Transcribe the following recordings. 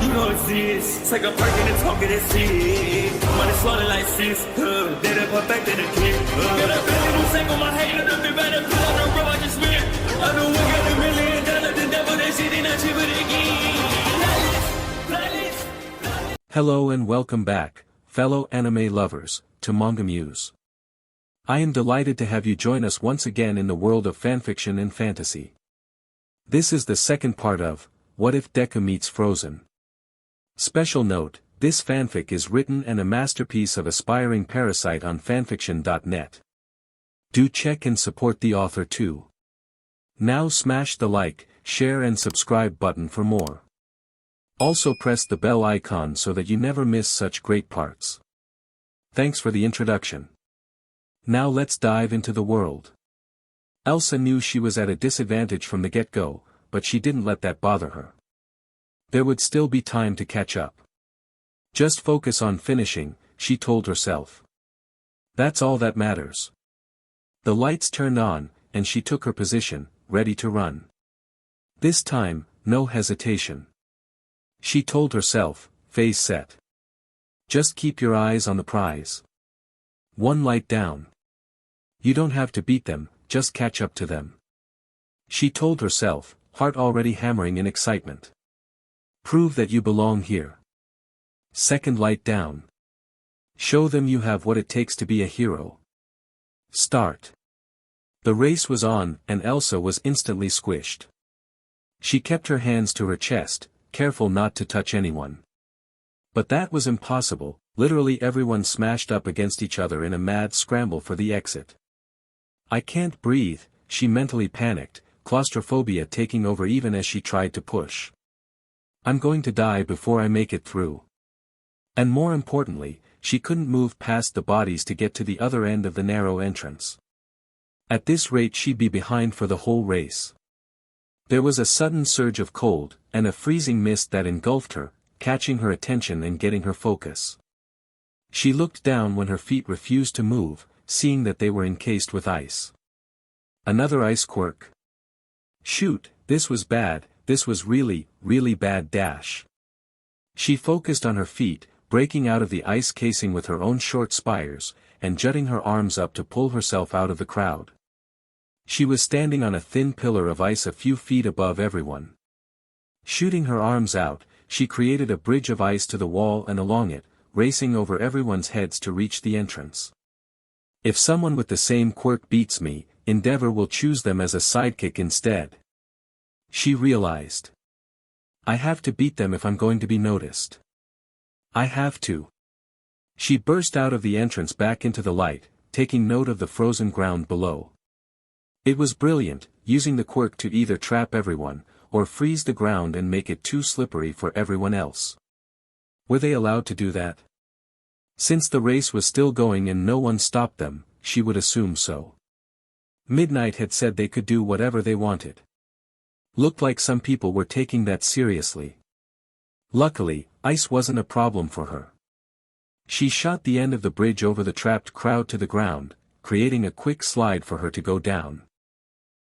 You know it's this. Take a perk and a talk of this shit. Money swallowed like sis. Did it perfect in the kid. Got a billion who sang on my head. Look me better. Pull out the road I just spent. I know we got $1 million. The devil that shit ain't not cheaper than again. Hello and welcome back, fellow anime lovers, to MangaMuse. I am delighted to have you join us once again in the world of fanfiction and fantasy. This is the second part of What If Deku Meets Frozen. Special note, this fanfic is written and a masterpiece of aspiring parasite on FANFICTIONnet. Do check and support the author too. Now smash the like, share and subscribe button for more. Also press the bell icon so that you never miss such great parts. Thanks for the introduction. Now let's dive into the world. Elsa knew she was at a disadvantage from the get-go, but she didn't let that bother her. There would still be time to catch up. Just focus on finishing, she told herself. That's all that matters. The lights turned on, and she took her position, ready to run. This time, no hesitation. She told herself, face set. Just keep your eyes on the prize. One light down. You don't have to beat them, just catch up to them. She told herself, heart already hammering in excitement. Prove that you belong here. Second light down. Show them you have what it takes to be a hero. Start. The race was on, and Elsa was instantly squished. She kept her hands to her chest, careful not to touch anyone. But that was impossible, literally everyone smashed up against each other in a mad scramble for the exit. I can't breathe, she mentally panicked, claustrophobia taking over even as she tried to push. I'm going to die before I make it through. And more importantly, she couldn't move past the bodies to get to the other end of the narrow entrance. At this rate she'd be behind for the whole race. There was a sudden surge of cold, and a freezing mist that engulfed her, catching her attention and getting her focus. She looked down when her feet refused to move, seeing that they were encased with ice. Another ice quirk. Shoot, this was bad, this was really, really bad dash. She focused on her feet, breaking out of the ice casing with her own short spires, and jutting her arms up to pull herself out of the crowd. She was standing on a thin pillar of ice a few feet above everyone. Shooting her arms out, she created a bridge of ice to the wall and along it, racing over everyone's heads to reach the entrance. If someone with the same quirk beats me, Endeavor will choose them as a sidekick instead. She realized. I have to beat them if I'm going to be noticed. I have to. She burst out of the entrance back into the light, taking note of the frozen ground below. It was brilliant, using the quirk to either trap everyone, or freeze the ground and make it too slippery for everyone else. Were they allowed to do that? Since the race was still going and no one stopped them, she would assume so. Midnight had said they could do whatever they wanted. Looked like some people were taking that seriously. Luckily, ice wasn't a problem for her. She shot the end of the bridge over the trapped crowd to the ground, creating a quick slide for her to go down.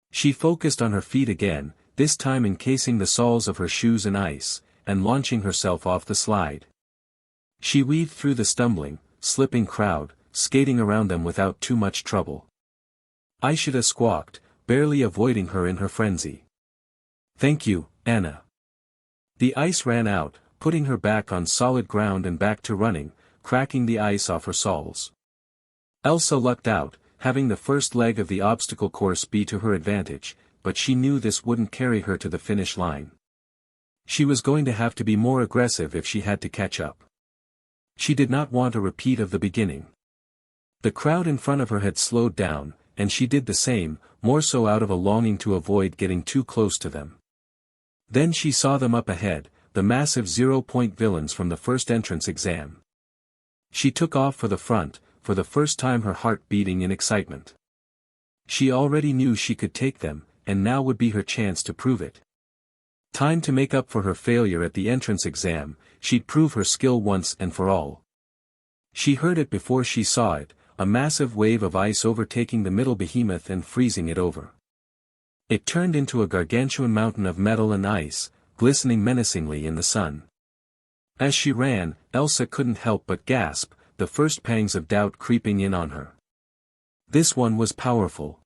She focused on her feet again, this time encasing the soles of her shoes in ice, and launching herself off the slide. She weaved through the stumbling, slipping crowd, skating around them without too much trouble. Ishida squawked, barely avoiding her in her frenzy. Thank you, Anna. The ice ran out, putting her back on solid ground and back to running, cracking the ice off her soles. Elsa lucked out, having the first leg of the obstacle course be to her advantage, but she knew this wouldn't carry her to the finish line. She was going to have to be more aggressive if she had to catch up. She did not want a repeat of the beginning. The crowd in front of her had slowed down, and she did the same, more so out of a longing to avoid getting too close to them. Then she saw them up ahead, the massive 0-point villains from the first entrance exam. She took off for the front, for the first time her heart beating in excitement. She already knew she could take them, and now would be her chance to prove it. Time to make up for her failure at the entrance exam, she'd prove her skill once and for all. She heard it before she saw it, a massive wave of ice overtaking the middle behemoth and freezing it over. It turned into a gargantuan mountain of metal and ice, glistening menacingly in the sun. As she ran, Elsa couldn't help but gasp, the first pangs of doubt creeping in on her. This one was powerful.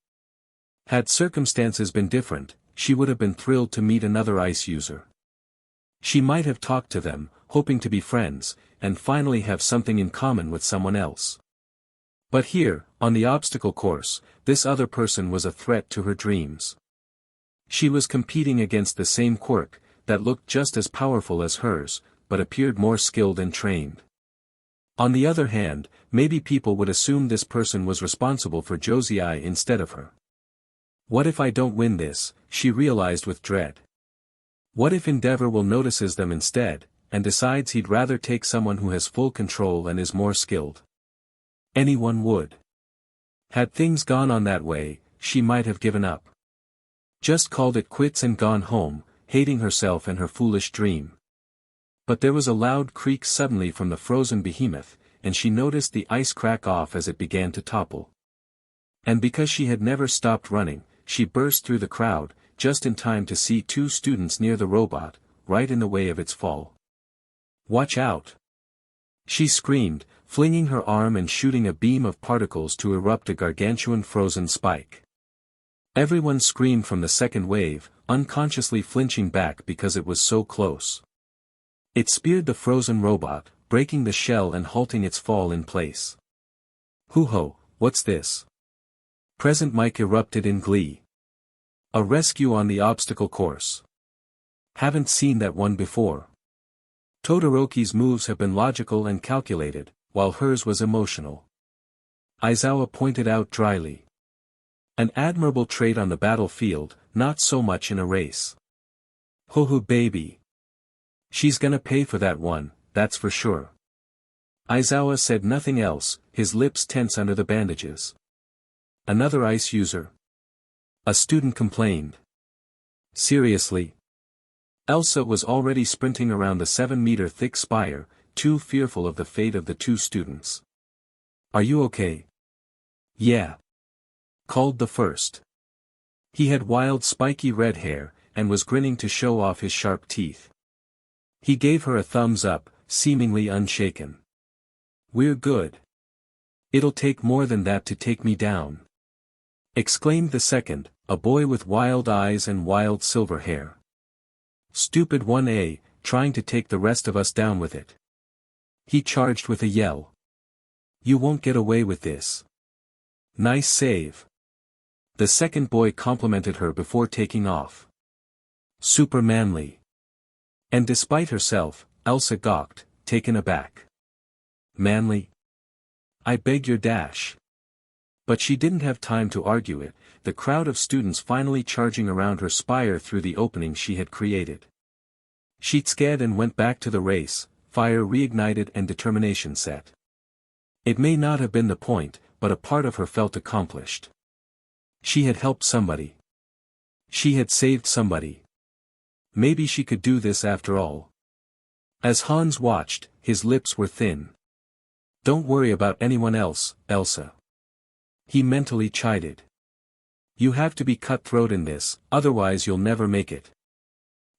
Had circumstances been different, she would have been thrilled to meet another ice user. She might have talked to them, hoping to be friends, and finally have something in common with someone else. But here, on the obstacle course, this other person was a threat to her dreams. She was competing against the same quirk, that looked just as powerful as hers, but appeared more skilled and trained. On the other hand, maybe people would assume this person was responsible for Josei instead of her. What if I don't win this, she realized with dread. What if Endeavor will notices them instead, and decides he'd rather take someone who has full control and is more skilled? Anyone would. Had things gone on that way, she might have given up. Just called it quits and gone home, hating herself and her foolish dream. But there was a loud creak suddenly from the frozen behemoth, and she noticed the ice crack off as it began to topple. And because she had never stopped running, she burst through the crowd, just in time to see two students near the robot, right in the way of its fall. "Watch out!" she screamed, flinging her arm and shooting a beam of particles to erupt a gargantuan frozen spike. Everyone screamed from the second wave, unconsciously flinching back because it was so close. It speared the frozen robot, breaking the shell and halting its fall in place. "Hoo-ho, what's this?" Present Mike erupted in glee. "A rescue on the obstacle course. Haven't seen that one before." Todoroki's moves have been logical and calculated, while hers was emotional. Aizawa pointed out dryly. "An admirable trait on the battlefield, not so much in a race." "Hoo-hoo baby. She's gonna pay for that one, that's for sure." Aizawa said nothing else, his lips tense under the bandages. "Another ice user?" a student complained. "Seriously?" Elsa was already sprinting around the 7-meter thick spire, too fearful of the fate of the two students. "Are you okay?" "Yeah," called the first. He had wild spiky red hair, and was grinning to show off his sharp teeth. He gave her a thumbs up, seemingly unshaken. "We're good. It'll take more than that to take me down," exclaimed the second, a boy with wild eyes and wild silver hair. "Stupid 1A, trying to take the rest of us down with it," he charged with a yell. "You won't get away with this." "Nice save." The second boy complimented her before taking off. "Super manly." And despite herself, Elsa gawked, taken aback. "Manly? I beg your dash." But she didn't have time to argue it, the crowd of students finally charging around her spire through the opening she had created. She scared and went back to the race, fire reignited and determination set. It may not have been the point, but a part of her felt accomplished. She had helped somebody. She had saved somebody. Maybe she could do this after all. As Hans watched, his lips were thin. "Don't worry about anyone else, Elsa," he mentally chided. "You have to be cutthroat in this, otherwise you'll never make it."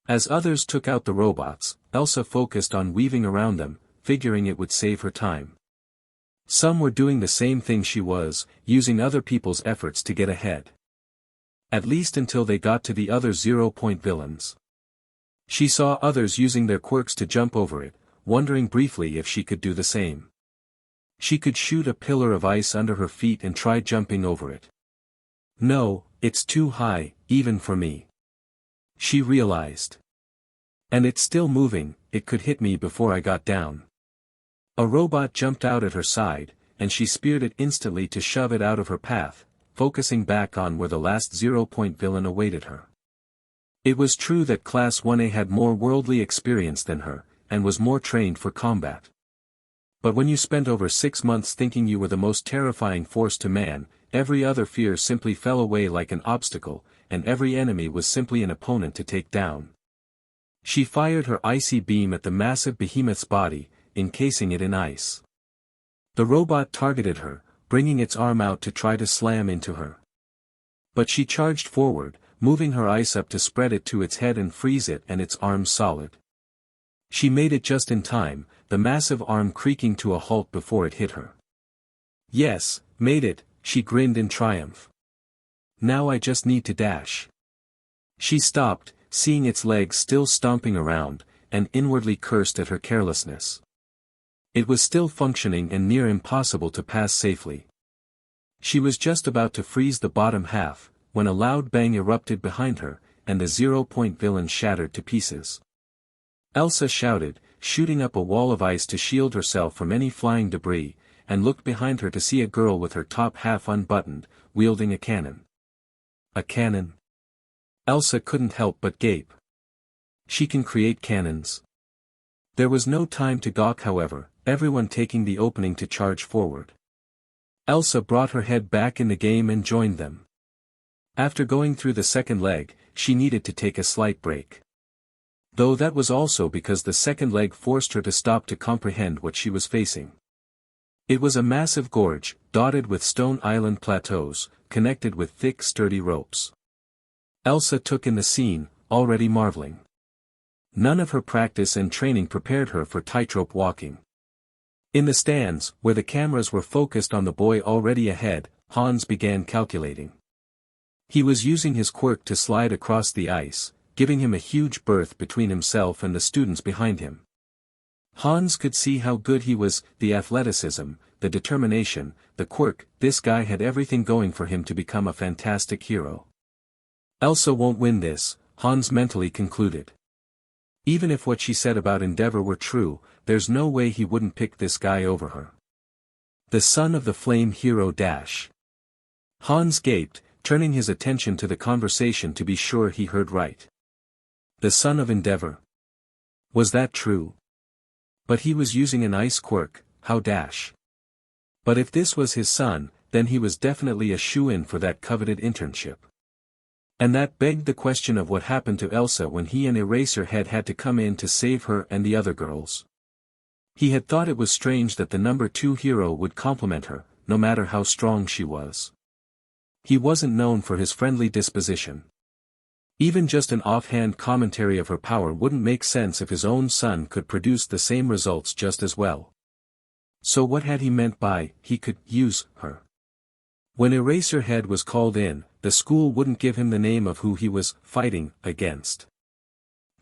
As others took out the robots, Elsa focused on weaving around them, figuring it would save her time. Some were doing the same thing she was, using other people's efforts to get ahead. At least until they got to the other 0-point villains. She saw others using their quirks to jump over it, wondering briefly if she could do the same. She could shoot a pillar of ice under her feet and try jumping over it. "No, it's too high, even for me," she realized. "And it's still moving, it could hit me before I got down." A robot jumped out at her side, and she speared it instantly to shove it out of her path, focusing back on where the last 0-point villain awaited her. It was true that Class 1A had more worldly experience than her, and was more trained for combat. But when you spent over 6 months thinking you were the most terrifying force to man, every other fear simply fell away like an obstacle, and every enemy was simply an opponent to take down. She fired her icy beam at the massive behemoth's body, encasing it in ice. The robot targeted her, bringing its arm out to try to slam into her. But she charged forward, moving her ice up to spread it to its head and freeze it and its arms solid. She made it just in time, the massive arm creaking to a halt before it hit her. Yes, made it, she grinned in triumph. Now I just need to dash. She stopped, seeing its legs still stomping around, and inwardly cursed at her carelessness. It was still functioning and near impossible to pass safely. She was just about to freeze the bottom half, when a loud bang erupted behind her, and the 0-point villain shattered to pieces. Elsa shouted, shooting up a wall of ice to shield herself from any flying debris, and looked behind her to see a girl with her top half unbuttoned, wielding a cannon. A cannon? Elsa couldn't help but gape. She can create cannons. There was no time to gawk, however, everyone taking the opening to charge forward. Elsa brought her head back in the game and joined them. After going through the second leg, she needed to take a slight break. Though that was also because the second leg forced her to stop to comprehend what she was facing. It was a massive gorge, dotted with stone island plateaus, connected with thick sturdy ropes. Elsa took in the scene, already marveling. None of her practice and training prepared her for tightrope walking. In the stands, where the cameras were focused on the boy already ahead, Hans began calculating. He was using his quirk to slide across the ice, giving him a huge berth between himself and the students behind him. Hans could see how good he was, the athleticism, the determination, the quirk, this guy had everything going for him to become a fantastic hero. Elsa won't win this, Hans mentally concluded. Even if what she said about Endeavor were true, there's no way he wouldn't pick this guy over her. The son of the flame hero dash. Hans gaped, turning his attention to the conversation to be sure he heard right. The son of Endeavor. Was that true? But he was using an ice quirk, how dash. But if this was his son, then he was definitely a shoo-in for that coveted internship. And that begged the question of what happened to Elsa when he and Eraserhead had to come in to save her and the other girls. He had thought it was strange that the number 2 hero would compliment her, no matter how strong she was. He wasn't known for his friendly disposition. Even just an offhand commentary of her power wouldn't make sense if his own son could produce the same results just as well. So what had he meant by, he could use her? When Eraserhead was called in, the school wouldn't give him the name of who he was fighting against.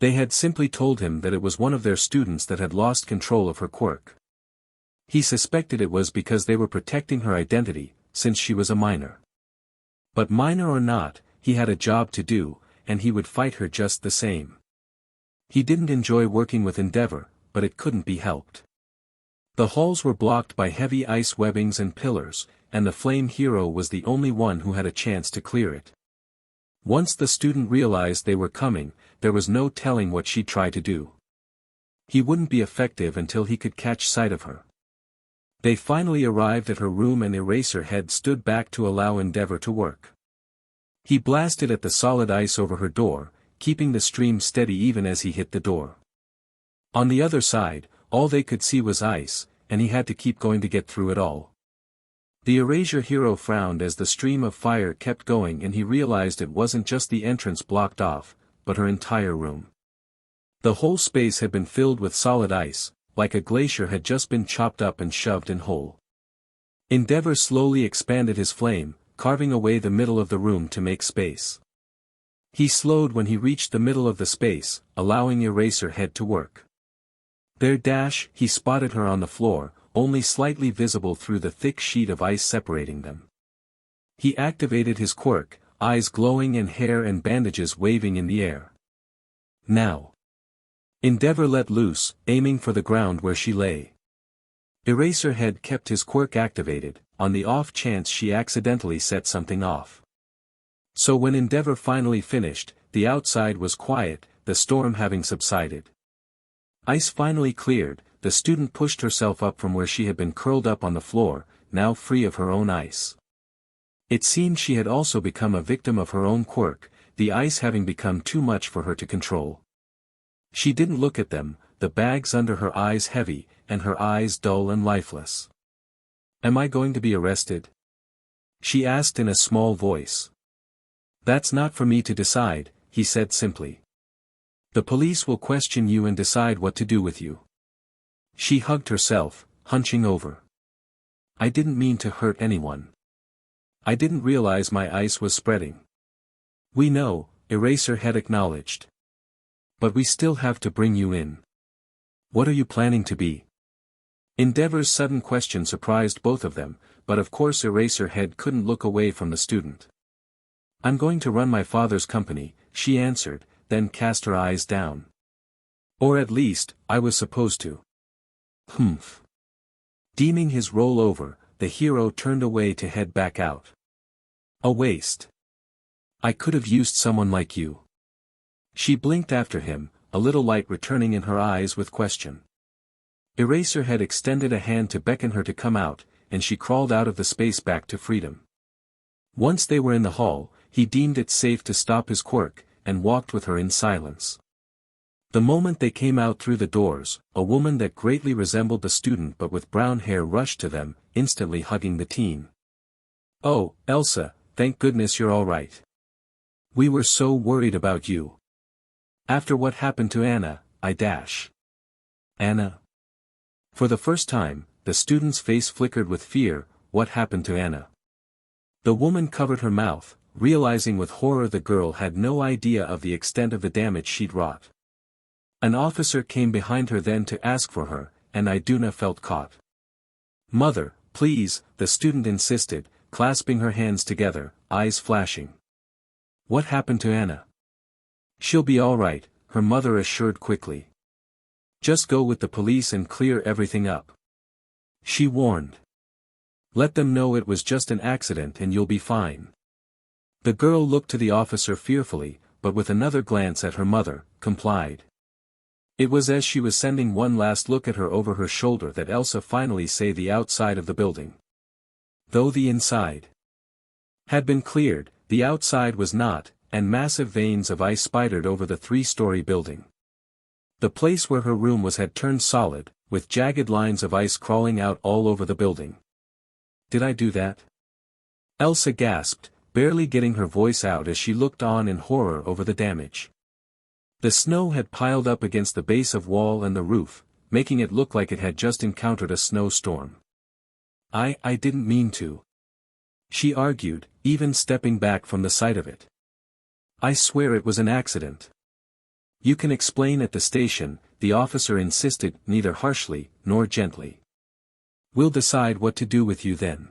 They had simply told him that it was one of their students that had lost control of her quirk. He suspected it was because they were protecting her identity, since she was a minor. But minor or not, he had a job to do, and he would fight her just the same. He didn't enjoy working with Endeavor, but it couldn't be helped. The halls were blocked by heavy ice webbings and pillars, and the flame hero was the only one who had a chance to clear it. Once the student realized they were coming, there was no telling what she'd try to do. He wouldn't be effective until he could catch sight of her. They finally arrived at her room and Eraserhead stood back to allow Endeavor to work. He blasted at the solid ice over her door, keeping the stream steady even as he hit the door. On the other side, all they could see was ice, and he had to keep going to get through it all. The Erasure hero frowned as the stream of fire kept going and he realized it wasn't just the entrance blocked off, but her entire room. The whole space had been filled with solid ice, like a glacier had just been chopped up and shoved in whole. Endeavor slowly expanded his flame, carving away the middle of the room to make space. He slowed when he reached the middle of the space, allowing Eraserhead to work. There dash, he spotted her on the floor, only slightly visible through the thick sheet of ice separating them. He activated his quirk, eyes glowing and hair and bandages waving in the air. Now. Endeavor let loose, aiming for the ground where she lay. Eraserhead kept his quirk activated, on the off chance she accidentally set something off. So when Endeavor finally finished, the outside was quiet, the storm having subsided. Ice finally cleared, the student pushed herself up from where she had been curled up on the floor, now free of her own ice. It seemed she had also become a victim of her own quirk, the ice having become too much for her to control. She didn't look at them, the bags under her eyes heavy, and her eyes dull and lifeless. "Am I going to be arrested?" she asked in a small voice. "That's not for me to decide," he said simply. The police will question you and decide what to do with you. She hugged herself, hunching over. I didn't mean to hurt anyone. I didn't realize my ice was spreading. We know, Eraserhead acknowledged. But we still have to bring you in. What are you planning to be? Endeavor's sudden question surprised both of them, but of course Eraserhead couldn't look away from the student. I'm going to run my father's company, she answered, then cast her eyes down. Or at least, I was supposed to. Humph. Deeming his role over, the hero turned away to head back out. A waste. I could have used someone like you. She blinked after him, a little light returning in her eyes with question. Eraserhead extended a hand to beckon her to come out, and she crawled out of the space back to freedom. Once they were in the hall, he deemed it safe to stop his quirk, and walked with her in silence. The moment they came out through the doors, a woman that greatly resembled the student but with brown hair rushed to them, instantly hugging the teen. Oh, Elsa, thank goodness you're all right. We were so worried about you. After what happened to Anna, Anna? For the first time, the student's face flickered with fear. What happened to Anna? The woman covered her mouth, realizing with horror the girl had no idea of the extent of the damage she'd wrought. An officer came behind her then to ask for her, and Iduna felt caught. Mother, please, the student insisted, clasping her hands together, eyes flashing. What happened to Anna? She'll be all right, her mother assured quickly. Just go with the police and clear everything up. She warned. Let them know it was just an accident and you'll be fine. The girl looked to the officer fearfully, but with another glance at her mother, complied. It was as she was sending one last look at her over her shoulder that Elsa finally saw the outside of the building. Though the inside had been cleared, the outside was not, and massive veins of ice spidered over the 3-story building. The place where her room was had turned solid, with jagged lines of ice crawling out all over the building. Did I do that? Elsa gasped, barely getting her voice out as she looked on in horror over the damage. The snow had piled up against the base of wall and the roof, making it look like it had just encountered a snowstorm. I didn't mean to. She argued, even stepping back from the sight of it. I swear it was an accident. You can explain at the station, the officer insisted, neither harshly, nor gently. We'll decide what to do with you then.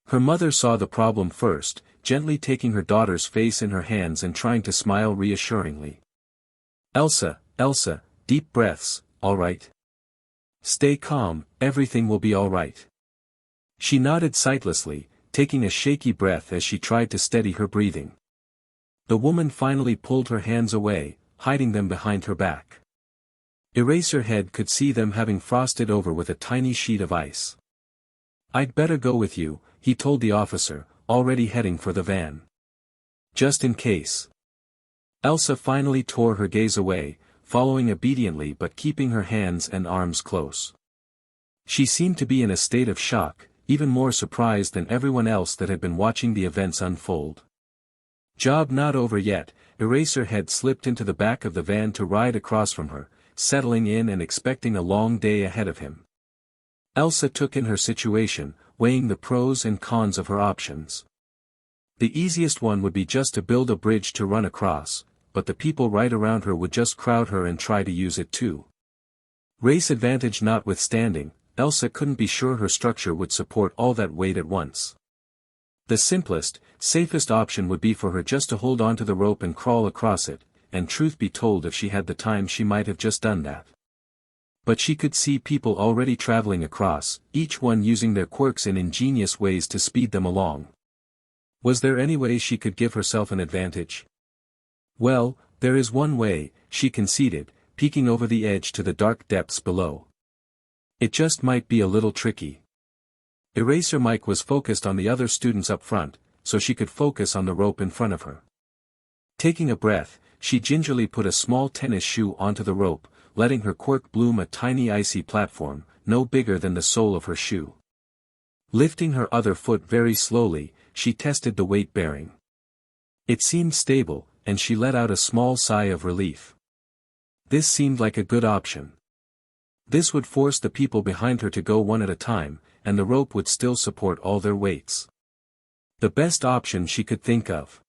Her mother saw the problem first, gently taking her daughter's face in her hands and trying to smile reassuringly. Elsa, deep breaths, all right? Stay calm, everything will be all right. She nodded sightlessly, taking a shaky breath as she tried to steady her breathing. The woman finally pulled her hands away, hiding them behind her back. Eraserhead could see them having frosted over with a tiny sheet of ice. I'd better go with you, he told the officer, already heading for the van. Just in case. Elsa finally tore her gaze away, following obediently but keeping her hands and arms close. She seemed to be in a state of shock, even more surprised than everyone else that had been watching the events unfold. Job not over yet, Eraserhead slipped into the back of the van to ride across from her, settling in and expecting a long day ahead of him. Elsa took in her situation, weighing the pros and cons of her options. The easiest one would be just to build a bridge to run across, but the people right around her would just crowd her and try to use it too. Race advantage notwithstanding, Elsa couldn't be sure her structure would support all that weight at once. The simplest, safest option would be for her just to hold onto the rope and crawl across it, and truth be told if she had the time she might have just done that. But she could see people already traveling across, each one using their quirks in ingenious ways to speed them along. Was there any way she could give herself an advantage? Well, there is one way, she conceded, peeking over the edge to the dark depths below. It just might be a little tricky. Eraser Mike was focused on the other students up front, so she could focus on the rope in front of her. Taking a breath, she gingerly put a small tennis shoe onto the rope, letting her quirk bloom a tiny icy platform, no bigger than the sole of her shoe. Lifting her other foot very slowly, she tested the weight bearing. It seemed stable, and she let out a small sigh of relief. This seemed like a good option. This would force the people behind her to go one at a time, and the rope would still support all their weights. The best option she could think of.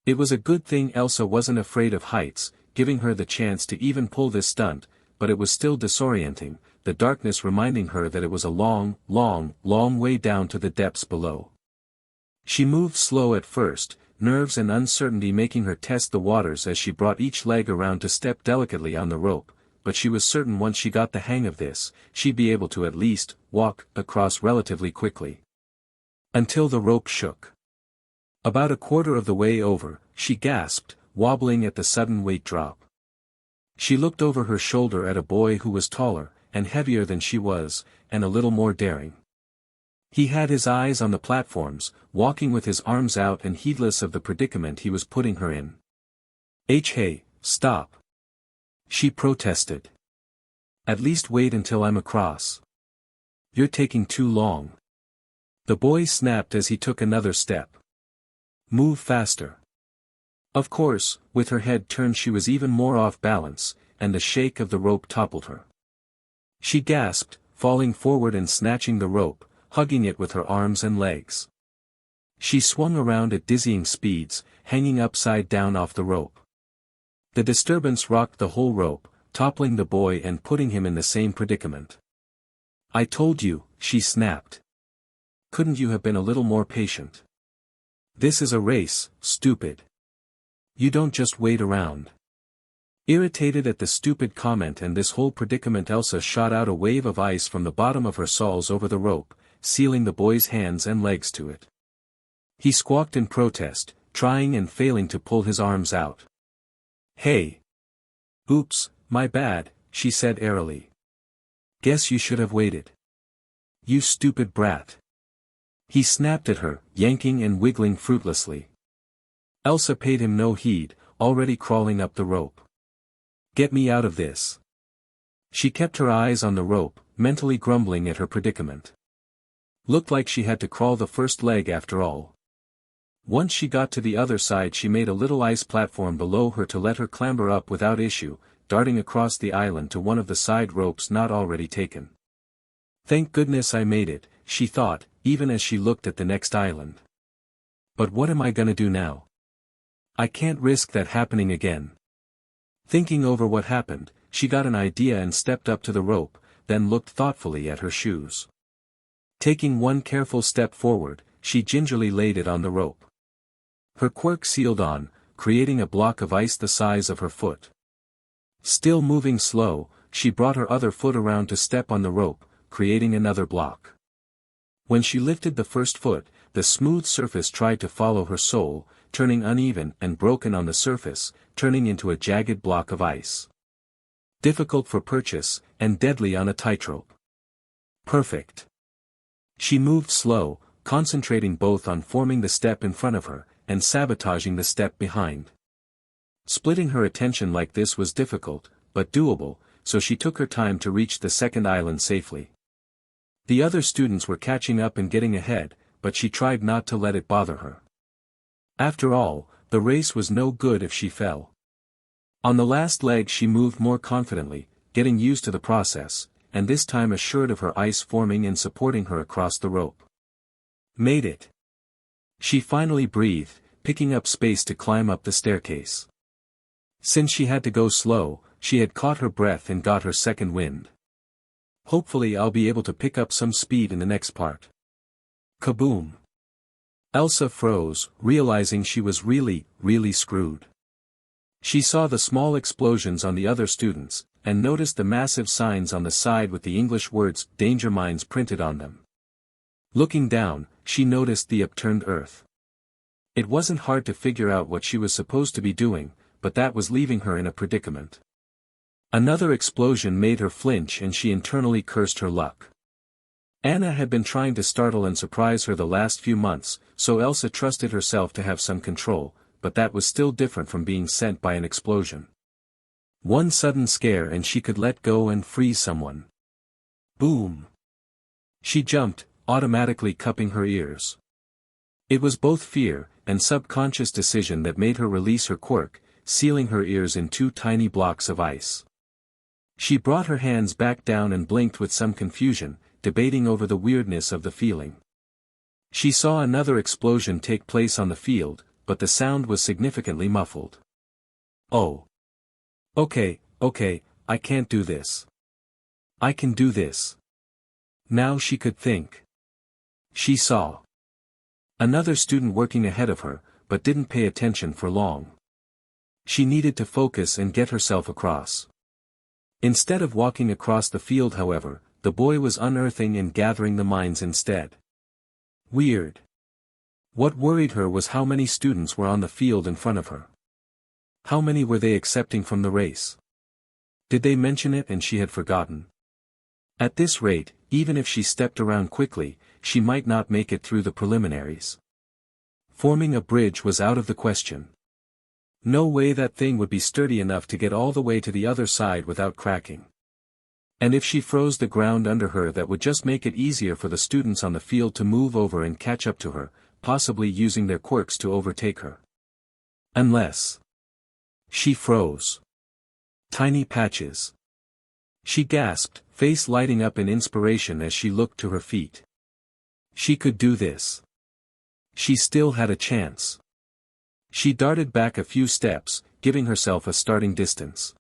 It was a good thing Elsa wasn't afraid of heights, giving her the chance to even pull this stunt, but it was still disorienting, the darkness reminding her that it was a long, long, long way down to the depths below. She moved slow at first, nerves and uncertainty making her test the waters as she brought each leg around to step delicately on the rope, but she was certain once she got the hang of this, she'd be able to at least walk across relatively quickly. Until the rope shook. About a quarter of the way over, she gasped, wobbling at the sudden weight drop. She looked over her shoulder at a boy who was taller, and heavier than she was, and a little more daring. He had his eyes on the platforms, walking with his arms out and heedless of the predicament he was putting her in. Hey, stop. She protested. At least wait until I'm across. You're taking too long. The boy snapped as he took another step. Move faster. Of course, with her head turned she was even more off balance, and the shake of the rope toppled her. She gasped, falling forward and snatching the rope, hugging it with her arms and legs. She swung around at dizzying speeds, hanging upside down off the rope. The disturbance rocked the whole rope, toppling the boy and putting him in the same predicament. I told you, she snapped. Couldn't you have been a little more patient? This is a race, stupid. You don't just wait around. Irritated at the stupid comment and this whole predicament, Elsa shot out a wave of ice from the bottom of her soles over the rope, sealing the boy's hands and legs to it. He squawked in protest, trying and failing to pull his arms out. Hey. Oops, my bad, she said airily. Guess you should have waited. You stupid brat. He snapped at her, yanking and wiggling fruitlessly. Elsa paid him no heed, already crawling up the rope. Get me out of this. She kept her eyes on the rope, mentally grumbling at her predicament. Looked like she had to crawl the first leg after all. Once she got to the other side, she made a little ice platform below her to let her clamber up without issue, darting across the island to one of the side ropes not already taken. Thank goodness I made it, she thought, even as she looked at the next island. But what am I gonna do now? I can't risk that happening again. Thinking over what happened, she got an idea and stepped up to the rope, then looked thoughtfully at her shoes. Taking one careful step forward, she gingerly laid it on the rope. Her quirk sealed on, creating a block of ice the size of her foot. Still moving slow, she brought her other foot around to step on the rope, creating another block. When she lifted the first foot, the smooth surface tried to follow her sole, turning uneven and broken on the surface, turning into a jagged block of ice. Difficult for purchase, and deadly on a tightrope. Perfect. She moved slow, concentrating both on forming the step in front of her, and sabotaging the step behind. Splitting her attention like this was difficult, but doable, so she took her time to reach the second island safely. The other students were catching up and getting ahead, but she tried not to let it bother her. After all, the race was no good if she fell. On the last leg she moved more confidently, getting used to the process, and this time assured of her ice forming and supporting her across the rope. Made it. She finally breathed, picking up space to climb up the staircase. Since she had to go slow, she had caught her breath and got her second wind. Hopefully I'll be able to pick up some speed in the next part. Kaboom! Elsa froze, realizing she was really screwed. She saw the small explosions on the other students, and noticed the massive signs on the side with the English words "Danger Mines" printed on them. Looking down, she noticed the upturned earth. It wasn't hard to figure out what she was supposed to be doing, but that was leaving her in a predicament. Another explosion made her flinch and she internally cursed her luck. Anna had been trying to startle and surprise her the last few months, so Elsa trusted herself to have some control, but that was still different from being sent by an explosion. One sudden scare and she could let go and freeze someone. Boom! She jumped, automatically cupping her ears. It was both fear and subconscious decision that made her release her quirk, sealing her ears in 2 tiny blocks of ice. She brought her hands back down and blinked with some confusion, debating over the weirdness of the feeling. She saw another explosion take place on the field, but the sound was significantly muffled. Oh. Okay, I can't do this. I can do this. Now she could think. She saw another student working ahead of her, but didn't pay attention for long. She needed to focus and get herself across. Instead of walking across the field, however, the boy was unearthing and gathering the mines instead. Weird. What worried her was how many students were on the field in front of her. How many were they accepting from the race? Did they mention it and she had forgotten? At this rate, even if she stepped around quickly, she might not make it through the preliminaries. Forming a bridge was out of the question. No way that thing would be sturdy enough to get all the way to the other side without cracking. And if she froze the ground under her, that would just make it easier for the students on the field to move over and catch up to her, possibly using their quirks to overtake her. Unless she froze. Tiny patches. She gasped, face lighting up in inspiration as she looked to her feet. She could do this. She still had a chance. She darted back a few steps, giving herself a starting distance.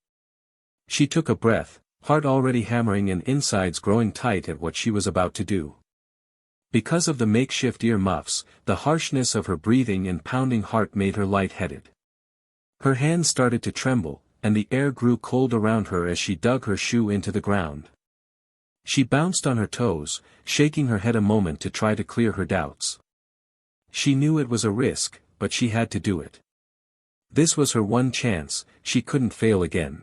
She took a breath, heart already hammering and insides growing tight at what she was about to do. Because of the makeshift ear muffs, the harshness of her breathing and pounding heart made her light-headed. Her hands started to tremble, and the air grew cold around her as she dug her shoe into the ground. She bounced on her toes, shaking her head a moment to try to clear her doubts. She knew it was a risk, but she had to do it. This was her one chance, she couldn't fail again.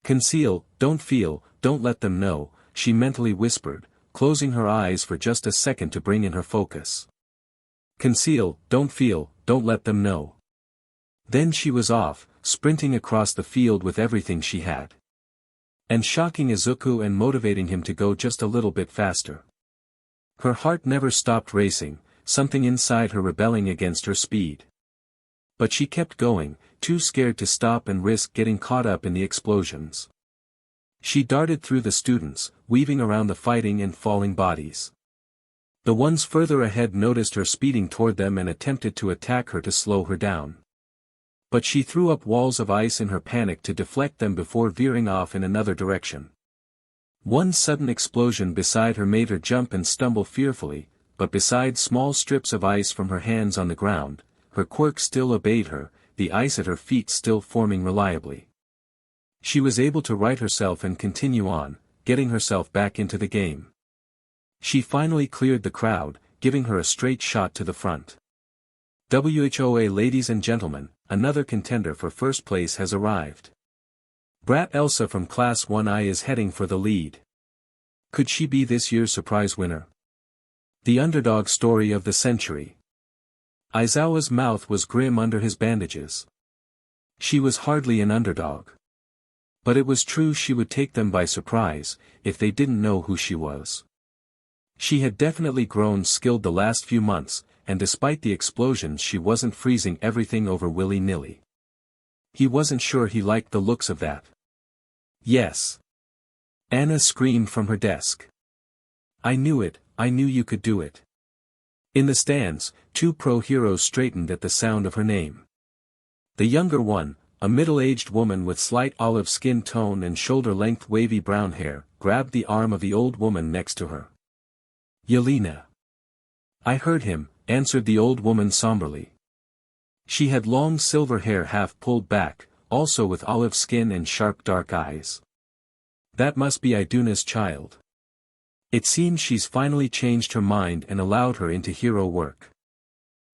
Conceal, don't feel, don't let them know, she mentally whispered, closing her eyes for just a second to bring in her focus. Conceal, don't feel, don't let them know. Then she was off, sprinting across the field with everything she had. And shocking Izuku and motivating him to go just a little bit faster. Her heart never stopped racing, something inside her rebelling against her speed. But she kept going, too scared to stop and risk getting caught up in the explosions. She darted through the students, weaving around the fighting and falling bodies. The ones further ahead noticed her speeding toward them and attempted to attack her to slow her down. But she threw up walls of ice in her panic to deflect them before veering off in another direction. One sudden explosion beside her made her jump and stumble fearfully, but beside small strips of ice from her hands on the ground, her quirk still obeyed her, the ice at her feet still forming reliably. She was able to right herself and continue on, getting herself back into the game. She finally cleared the crowd, giving her a straight shot to the front. WHOA, ladies and gentlemen, another contender for first place has arrived. Brat Elsa from Class 1I is heading for the lead. Could she be this year's surprise winner? The underdog story of the century. Aizawa's mouth was grim under his bandages. She was hardly an underdog. But it was true she would take them by surprise, if they didn't know who she was. She had definitely grown skilled the last few months, and despite the explosions she wasn't freezing everything over willy-nilly. He wasn't sure he liked the looks of that. Yes. Anna screamed from her desk. I knew it, I knew you could do it. In the stands, 2 pro heroes straightened at the sound of her name. The younger one, a middle-aged woman with slight olive skin tone and shoulder-length wavy brown hair, grabbed the arm of the old woman next to her. Yelena. I heard him, answered the old woman somberly. She had long silver hair half pulled back, also with olive skin and sharp dark eyes. That must be Iduna's child. It seems she's finally changed her mind and allowed her into hero work.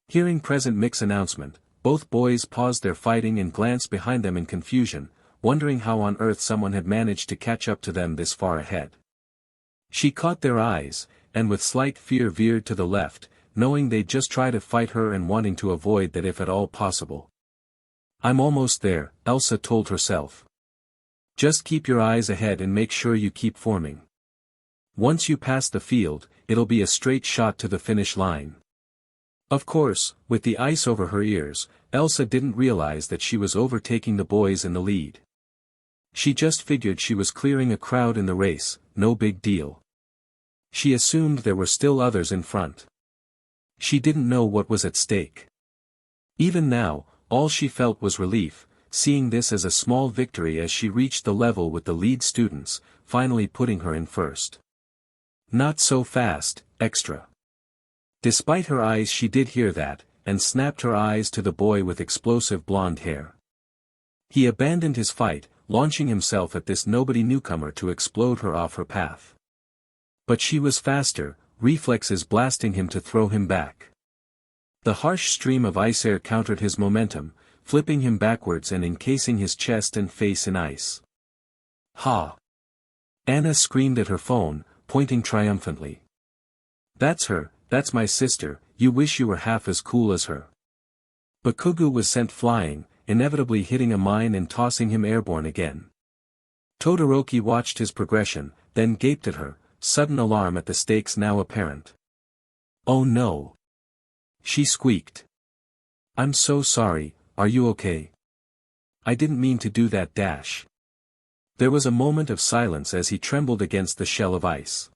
Hearing Present Mix announcement, both boys paused their fighting and glanced behind them in confusion, wondering how on earth someone had managed to catch up to them this far ahead. She caught their eyes, and with slight fear veered to the left, knowing they'd just try to fight her and wanting to avoid that if at all possible. I'm almost there, Elsa told herself. Just keep your eyes ahead and make sure you keep forming. Once you pass the field, it'll be a straight shot to the finish line. Of course, with the ice over her ears, Elsa didn't realize that she was overtaking the boys in the lead. She just figured she was clearing a crowd in the race, no big deal. She assumed there were still others in front. She didn't know what was at stake. Even now, all she felt was relief, seeing this as a small victory as she reached the level with the lead students, finally putting her in first. Not so fast, extra. Despite her eyes, she did hear that, and snapped her eyes to the boy with explosive blonde hair. He abandoned his fight, launching himself at this nobody newcomer to explode her off her path. But she was faster, reflexes blasting him to throw him back. The harsh stream of ice air countered his momentum, flipping him backwards and encasing his chest and face in ice. Ha! Anna screamed at her phone, pointing triumphantly. That's her, that's my sister, you wish you were half as cool as her. Bakugou was sent flying, inevitably hitting a mine and tossing him airborne again. Todoroki watched his progression, then gaped at her, sudden alarm at the stakes now apparent. Oh no! She squeaked. I'm so sorry, are you okay? I didn't mean to do that dash. There was a moment of silence as he trembled against the shell of ice.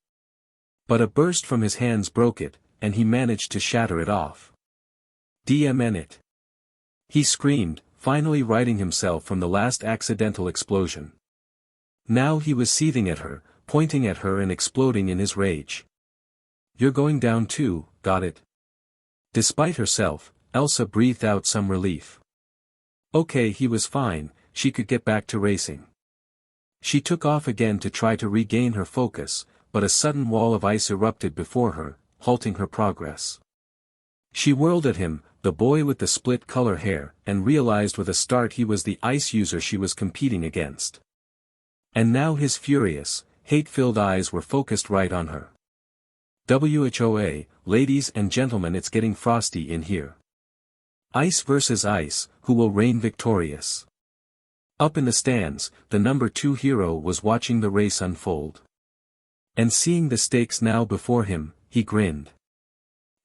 But a burst from his hands broke it, and he managed to shatter it off. DMN it! He screamed, finally righting himself from the last accidental explosion. Now he was seething at her, pointing at her and exploding in his rage. You're going down too, got it? Despite herself, Elsa breathed out some relief. Okay, he was fine, she could get back to racing. She took off again to try to regain her focus, but a sudden wall of ice erupted before her, halting her progress. She whirled at him, the boy with the split-color hair, and realized with a start he was the ice user she was competing against. And now his furious, hate-filled eyes were focused right on her. WHOA, ladies and gentlemen, it's getting frosty in here. Ice versus ice, who will reign victorious? Up in the stands, the number 2 hero was watching the race unfold. And seeing the stakes now before him, he grinned.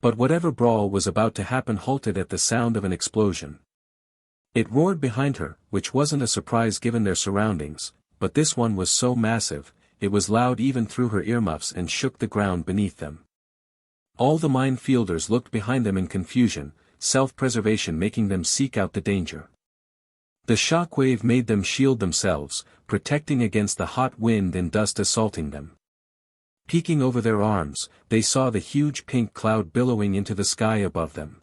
But whatever brawl was about to happen halted at the sound of an explosion. It roared behind her, which wasn't a surprise given their surroundings, but this one was so massive, it was loud even through her earmuffs and shook the ground beneath them. All the minefielders looked behind them in confusion, self-preservation making them seek out the danger. The shockwave made them shield themselves, protecting against the hot wind and dust assaulting them. Peeking over their arms, they saw the huge pink cloud billowing into the sky above them.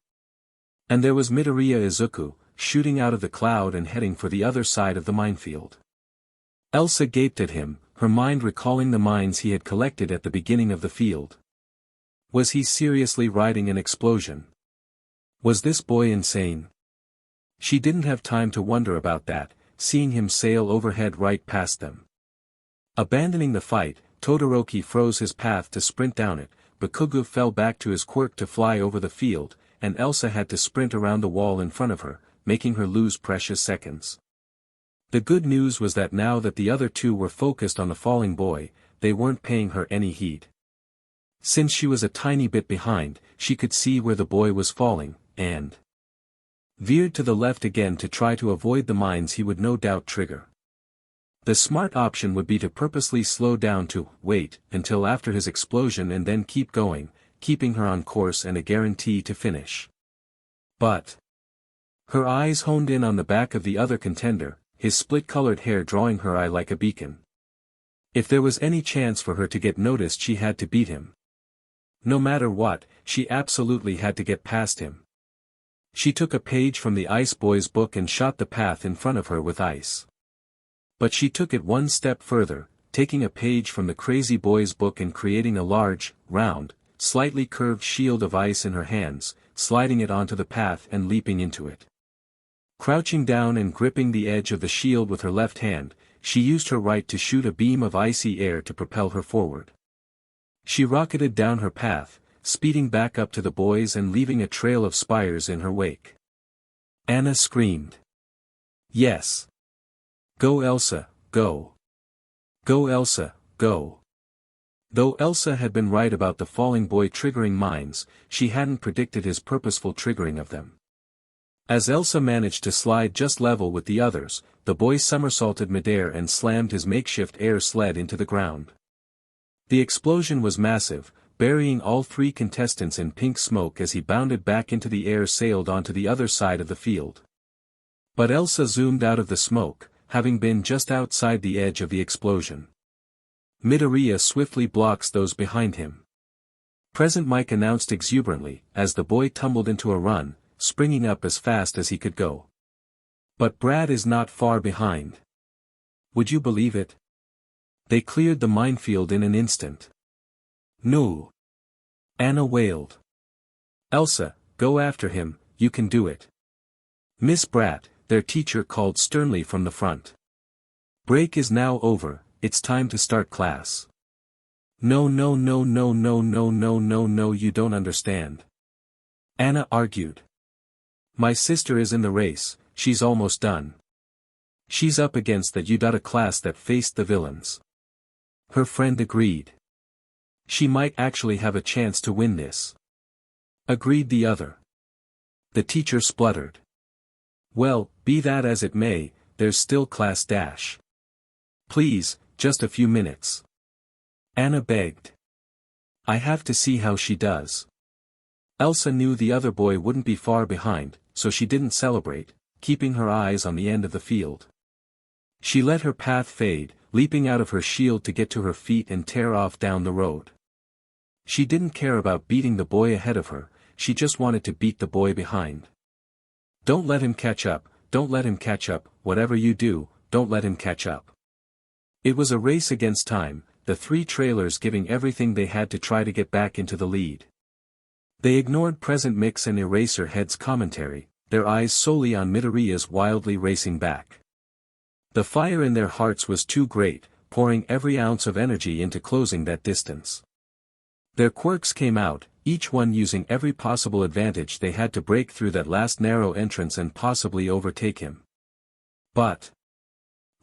And there was Midoriya Izuku, shooting out of the cloud and heading for the other side of the minefield. Elsa gaped at him, her mind recalling the mines he had collected at the beginning of the field. Was he seriously riding an explosion? Was this boy insane? She didn't have time to wonder about that, seeing him sail overhead right past them. Abandoning the fight, Todoroki froze his path to sprint down it, Bakugou fell back to his quirk to fly over the field, and Elsa had to sprint around the wall in front of her, making her lose precious seconds. The good news was that now that the other two were focused on the falling boy, they weren't paying her any heed. Since she was a tiny bit behind, she could see where the boy was falling, and veered to the left again to try to avoid the mines he would no doubt trigger. The smart option would be to purposely slow down to wait until after his explosion and then keep going, keeping her on course and a guarantee to finish. But her eyes honed in on the back of the other contender, his split-colored hair drawing her eye like a beacon. If there was any chance for her to get noticed, she had to beat him. No matter what, she absolutely had to get past him. She took a page from the Ice Boy's book and shot the path in front of her with ice. But she took it one step further, taking a page from the Crazy Boy's book and creating a large, round, slightly curved shield of ice in her hands, sliding it onto the path and leaping into it. Crouching down and gripping the edge of the shield with her left hand, she used her right to shoot a beam of icy air to propel her forward. She rocketed down her path, speeding back up to the boys and leaving a trail of spires in her wake. Anna screamed. Yes. Go Elsa, go. Go Elsa, go. Though Elsa had been right about the falling boy triggering mines, she hadn't predicted his purposeful triggering of them. As Elsa managed to slide just level with the others, the boy somersaulted midair and slammed his makeshift air sled into the ground. The explosion was massive, burying all three contestants in pink smoke as he bounded back into the air, sailed onto the other side of the field. But Elsa zoomed out of the smoke, having been just outside the edge of the explosion. Midoriya swiftly blocks those behind him. Present Mike announced exuberantly, as the boy tumbled into a run, springing up as fast as he could go. But Brad is not far behind. Would you believe it? They cleared the minefield in an instant. No. Anna wailed. Elsa, go after him, you can do it. Miss Bratt, their teacher called sternly from the front. Break is now over, it's time to start class. No, no, no, no, no, no, no, no, no, you don't understand. Anna argued. My sister is in the race, she's almost done. She's up against that Udata class that faced the villains. Her friend agreed. She might actually have a chance to win this. Agreed the other. The teacher spluttered. Well, be that as it may, there's still class dash. Please, just a few minutes. Anna begged. I have to see how she does. Elsa knew the other boy wouldn't be far behind, so she didn't celebrate, keeping her eyes on the end of the field. She let her path fade, leaping out of her shield to get to her feet and tear off down the road. She didn't care about beating the boy ahead of her, she just wanted to beat the boy behind. Don't let him catch up, don't let him catch up, whatever you do, don't let him catch up. It was a race against time, the three trailers giving everything they had to try to get back into the lead. They ignored Present Mix and Eraserhead's commentary, their eyes solely on Midoriya's wildly racing back. The fire in their hearts was too great, pouring every ounce of energy into closing that distance. Their quirks came out, each one using every possible advantage they had to break through that last narrow entrance and possibly overtake him. But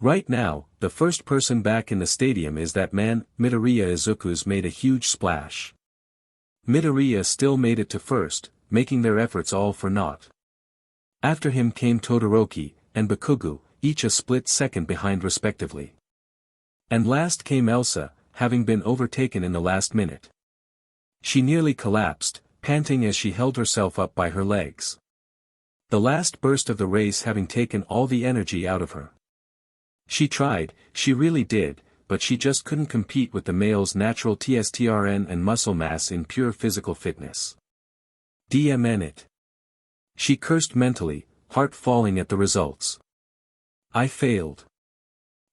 right now, the first person back in the stadium is that man. Midoriya Izuku's made a huge splash. Midoriya still made it to first, making their efforts all for naught. After him came Todoroki, and Bakugou, each a split second behind respectively. And last came Elsa, having been overtaken in the last minute. She nearly collapsed, panting as she held herself up by her legs. The last burst of the race having taken all the energy out of her. She tried, she really did, but she just couldn't compete with the male's natural testosterone and muscle mass in pure physical fitness. Damn it. She cursed mentally, heart falling at the results. I failed.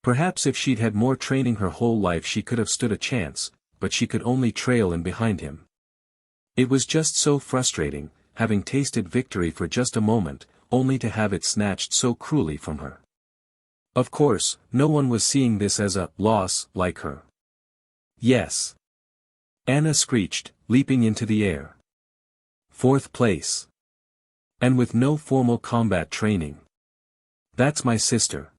Perhaps if she'd had more training her whole life she could have stood a chance, but she could only trail in behind him. It was just so frustrating, having tasted victory for just a moment, only to have it snatched so cruelly from her. Of course, no one was seeing this as a loss like her. Yes. Anna screeched, leaping into the air. 4th place. And with no formal combat training. That's my sister.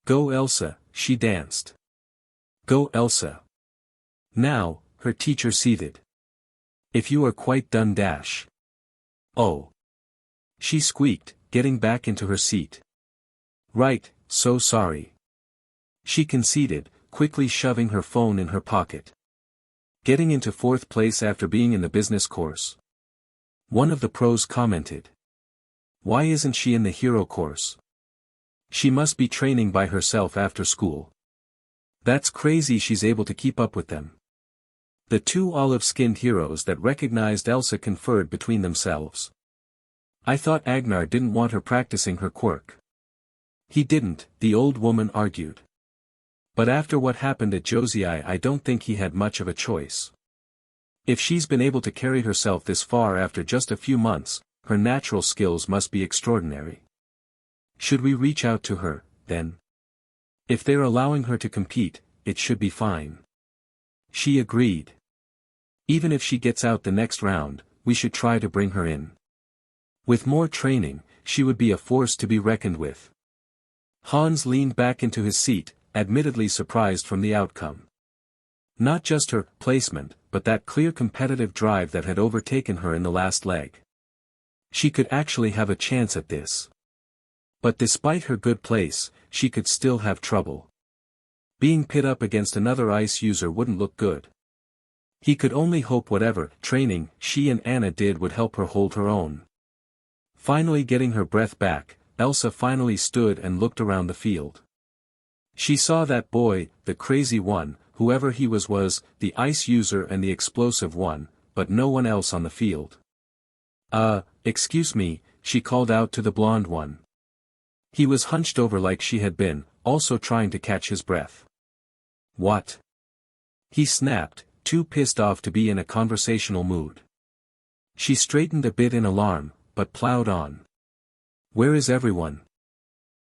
Go Elsa, she danced. Go Elsa. Now, her teacher seethed. If you are quite done dash. Oh. She squeaked, getting back into her seat. Right, so sorry. She conceded, quickly shoving her phone in her pocket. Getting into 4th place after being in the business course. One of the pros commented. Why isn't she in the hero course? She must be training by herself after school. That's crazy she's able to keep up with them. The two olive-skinned heroes that recognized Elsa conferred between themselves. I thought Agnar didn't want her practicing her quirk. He didn't, the old woman argued. But after what happened at Josei I don't think he had much of a choice. If she's been able to carry herself this far after just a few months, her natural skills must be extraordinary. Should we reach out to her, then? If they're allowing her to compete, it should be fine. She agreed. Even if she gets out the next round, we should try to bring her in. With more training, she would be a force to be reckoned with. Hans leaned back into his seat, admittedly surprised from the outcome. Not just her placement, but that clear competitive drive that had overtaken her in the last leg. She could actually have a chance at this. But despite her good place, she could still have trouble. Being pit up against another ice user wouldn't look good. He could only hope whatever training she and Anna did would help her hold her own. Finally getting her breath back, Elsa finally stood and looked around the field. She saw that boy, the crazy one, whoever he was the ice user and the explosive one, but no one else on the field. Excuse me, she called out to the blonde one. He was hunched over like she had been, also trying to catch his breath. What? He snapped, too pissed off to be in a conversational mood. She straightened a bit in alarm, but plowed on. Where is everyone?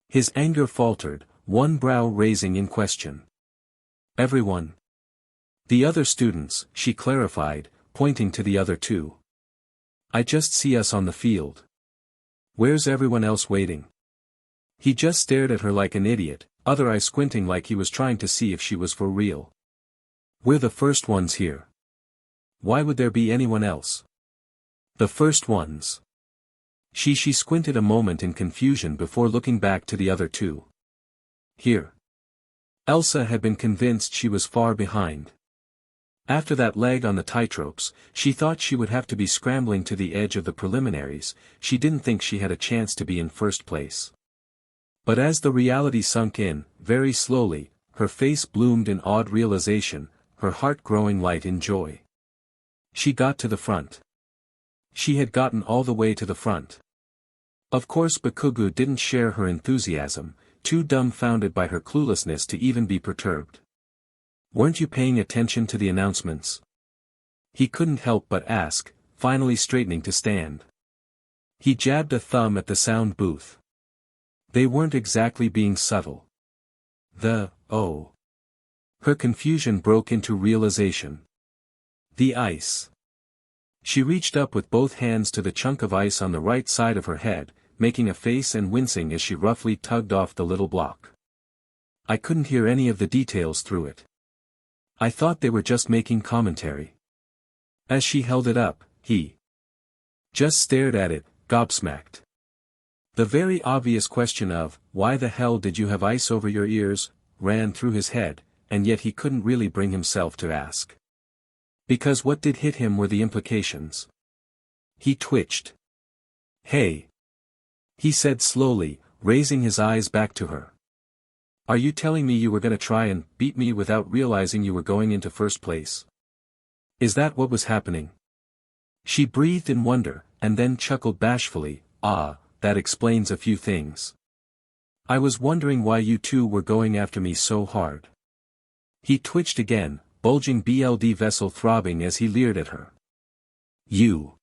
His anger faltered, one brow raising in question. Everyone. The other students, she clarified, pointing to the other two. I just see us on the field. Where's everyone else waiting? He just stared at her like an idiot, other eye squinting like he was trying to see if she was for real. We're the first ones here. Why would there be anyone else? The first ones. She squinted a moment in confusion before looking back to the other two. Here. Elsa had been convinced she was far behind. After that leg on the tightropes, she thought she would have to be scrambling to the edge of the preliminaries. She didn't think she had a chance to be in first place. But as the reality sunk in, very slowly, her face bloomed in odd realization, her heart growing light in joy. She got to the front. She had gotten all the way to the front. Of course Bakugou didn't share her enthusiasm, too dumbfounded by her cluelessness to even be perturbed. Weren't you paying attention to the announcements? He couldn't help but ask, finally straightening to stand. He jabbed a thumb at the sound booth. They weren't exactly being subtle. Oh. Her confusion broke into realization. The ice. She reached up with both hands to the chunk of ice on the right side of her head, making a face and wincing as she roughly tugged off the little block. I couldn't hear any of the details through it. I thought they were just making commentary. As she held it up, he just stared at it, gobsmacked. The very obvious question of, why the hell did you have ice over your ears, ran through his head, and yet he couldn't really bring himself to ask. Because what did hit him were the implications. He twitched. Hey. He said slowly, raising his eyes back to her. Are you telling me you were gonna try and beat me without realizing you were going into first place? Is that what was happening? She breathed in wonder, and then chuckled bashfully, that explains a few things. I was wondering why you two were going after me so hard. He twitched again, bulging BLD vessel throbbing as he leered at her. You.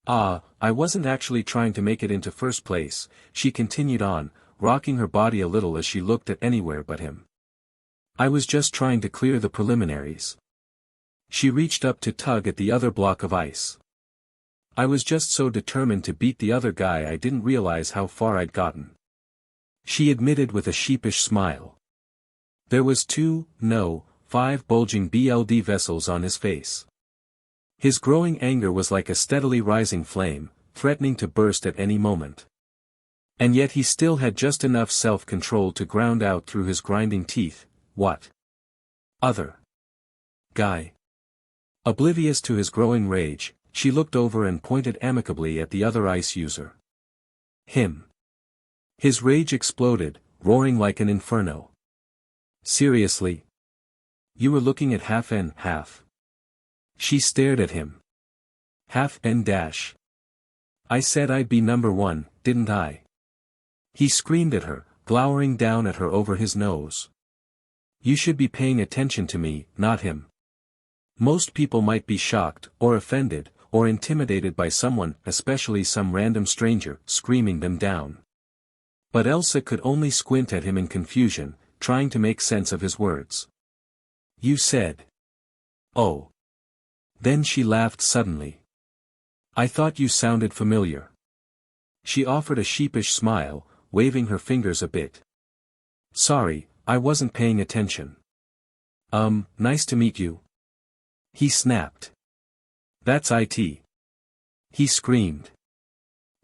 I wasn't actually trying to make it into first place, she continued on, rocking her body a little as she looked at anywhere but him. I was just trying to clear the preliminaries. She reached up to tug at the other block of ice. I was just so determined to beat the other guy I didn't realize how far I'd gotten. She admitted with a sheepish smile. There was 5 bulging BLD vessels on his face. His growing anger was like a steadily rising flame, threatening to burst at any moment. And yet he still had just enough self-control to ground out through his grinding teeth, what? Other guy. Oblivious to his growing rage, she looked over and pointed amicably at the other ice user. Him. His rage exploded, roaring like an inferno. Seriously? You were looking at half and half. She stared at him. Half and dash. I said I'd be number one, didn't I? He screamed at her, glowering down at her over his nose. You should be paying attention to me, not him. Most people might be shocked, or offended, or intimidated by someone, especially some random stranger, screaming them down. But Elsa could only squint at him in confusion, trying to make sense of his words. You said. Oh. Then she laughed suddenly. I thought you sounded familiar. She offered a sheepish smile, waving her fingers a bit. Sorry, I wasn't paying attention. Nice to meet you. He snapped. That's it. He screamed.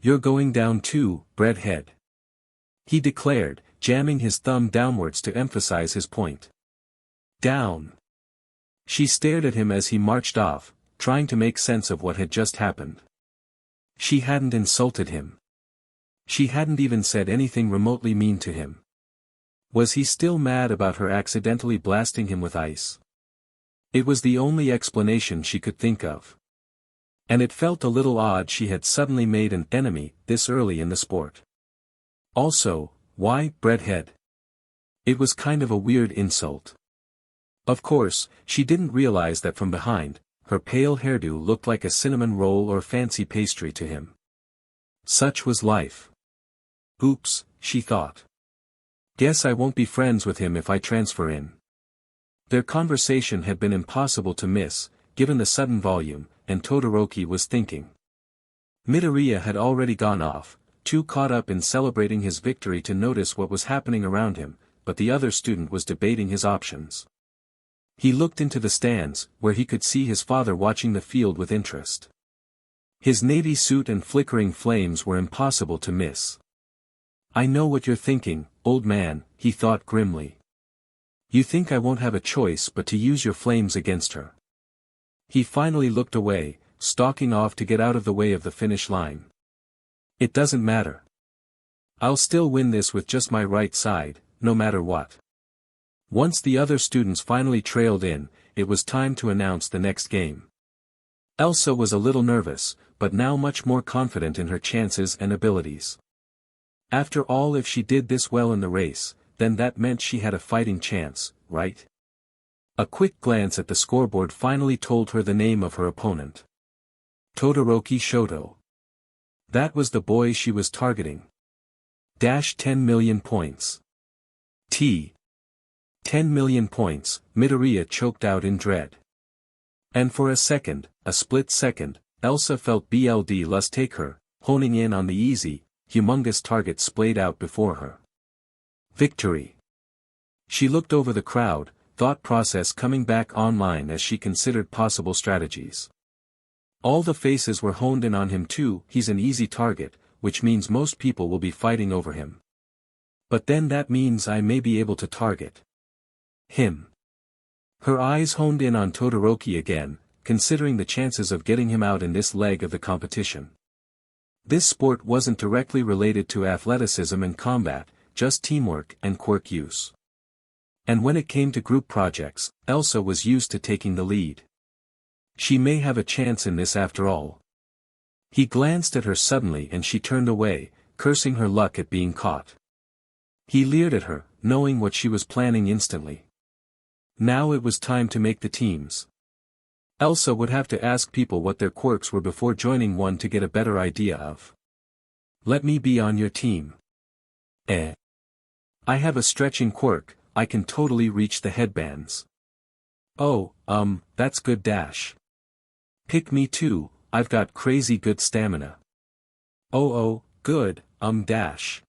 You're going down too, breadhead. He declared, jamming his thumb downwards to emphasize his point. Down. She stared at him as he marched off, trying to make sense of what had just happened. She hadn't insulted him. She hadn't even said anything remotely mean to him. Was he still mad about her accidentally blasting him with ice? It was the only explanation she could think of. And it felt a little odd she had suddenly made an enemy this early in the sport. Also, why breadhead? It was kind of a weird insult. Of course, she didn't realize that from behind, her pale hairdo looked like a cinnamon roll or fancy pastry to him. Such was life. Oops, she thought. Guess I won't be friends with him if I transfer in. Their conversation had been impossible to miss, given the sudden volume, and Todoroki was thinking. Midoriya had already gone off, too caught up in celebrating his victory to notice what was happening around him, but the other student was debating his options. He looked into the stands, where he could see his father watching the field with interest. His navy suit and flickering flames were impossible to miss. I know what you're thinking, old man, he thought grimly. You think I won't have a choice but to use your flames against her. He finally looked away, stalking off to get out of the way of the finish line. It doesn't matter. I'll still win this with just my right side, no matter what. Once the other students finally trailed in, it was time to announce the next game. Elsa was a little nervous, but now much more confident in her chances and abilities. After all, if she did this well in the race, then that meant she had a fighting chance, right? A quick glance at the scoreboard finally told her the name of her opponent. Todoroki Shoto. That was the boy she was targeting. 10 million points. 10 million points, Midoriya choked out in dread. And for a second, a split second, Elsa felt blood lust take her, honing in on the easy, humongous target splayed out before her. Victory. She looked over the crowd, thought process coming back online as she considered possible strategies. All the faces were honed in on him too. He's an easy target, which means most people will be fighting over him. But then that means I may be able to target him. Her eyes honed in on Todoroki again, considering the chances of getting him out in this leg of the competition. This sport wasn't directly related to athleticism and combat, just teamwork and quirk use. And when it came to group projects, Elsa was used to taking the lead. She may have a chance in this after all. He glanced at her suddenly and she turned away, cursing her luck at being caught. He leered at her, knowing what she was planning instantly. Now it was time to make the teams. Elsa would have to ask people what their quirks were before joining one to get a better idea of. Let me be on your team. I have a stretching quirk, I can totally reach the headbands. Oh, that's good dash. Pick me too, I've got crazy good stamina. Oh, good, dash.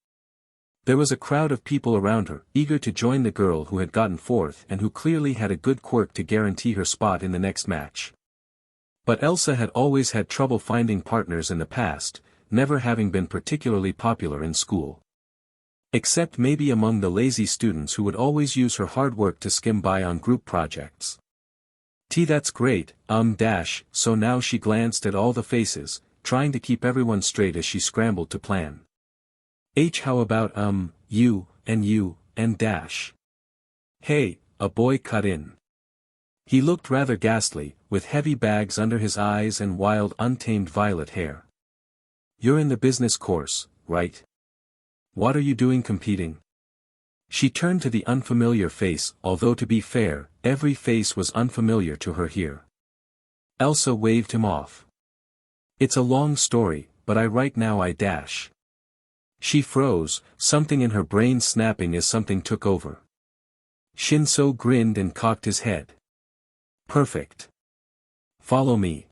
There was a crowd of people around her, eager to join the girl who had gotten fourth and who clearly had a good quirk to guarantee her spot in the next match. But Elsa had always had trouble finding partners in the past, never having been particularly popular in school. Except maybe among the lazy students who would always use her hard work to skim by on group projects. That's great, dash, so now she glanced at all the faces, trying to keep everyone straight as she scrambled to plan. How about, you, and dash. Hey, a boy cut in. He looked rather ghastly, with heavy bags under his eyes and wild untamed violet hair. You're in the business course, right? What are you doing competing? She turned to the unfamiliar face, although to be fair, every face was unfamiliar to her here. Elsa waved him off. It's a long story, but right now I dash. She froze, something in her brain snapping as something took over. Shinso grinned and cocked his head. Perfect. Follow me.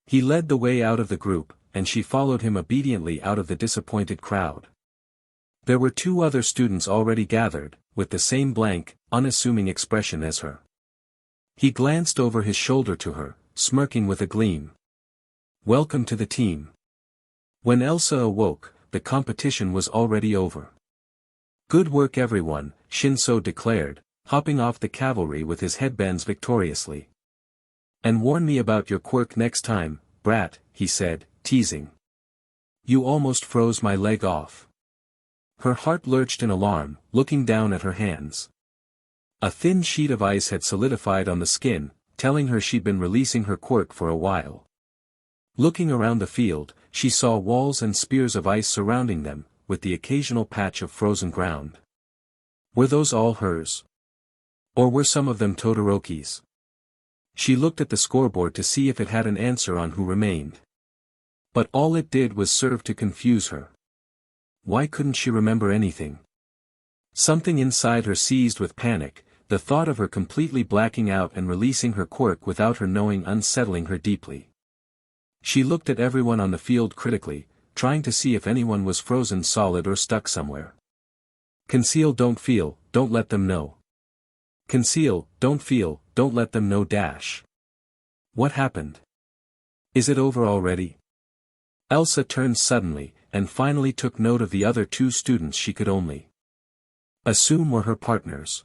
He led the way out of the group, and she followed him obediently out of the disappointed crowd. There were two other students already gathered, with the same blank, unassuming expression as her. He glanced over his shoulder to her, smirking with a gleam. Welcome to the team. When Elsa awoke, the competition was already over. Good work everyone, Shinso declared, hopping off the cavalry with his headbands victoriously. And warn me about your quirk next time, brat, he said, teasing. You almost froze my leg off. Her heart lurched in alarm, looking down at her hands. A thin sheet of ice had solidified on the skin, telling her she'd been releasing her quirk for a while. Looking around the field, she saw walls and spears of ice surrounding them, with the occasional patch of frozen ground. Were those all hers? Or were some of them Todoroki's? She looked at the scoreboard to see if it had an answer on who remained. But all it did was serve to confuse her. Why couldn't she remember anything? Something inside her seized with panic, the thought of her completely blacking out and releasing her quirk without her knowing unsettling her deeply. She looked at everyone on the field critically, trying to see if anyone was frozen solid or stuck somewhere. Conceal, don't feel, don't let them know. Conceal, don't feel, don't let them know dash. What happened? Is it over already? Elsa turned suddenly, and finally took note of the other two students she could only assume were her partners.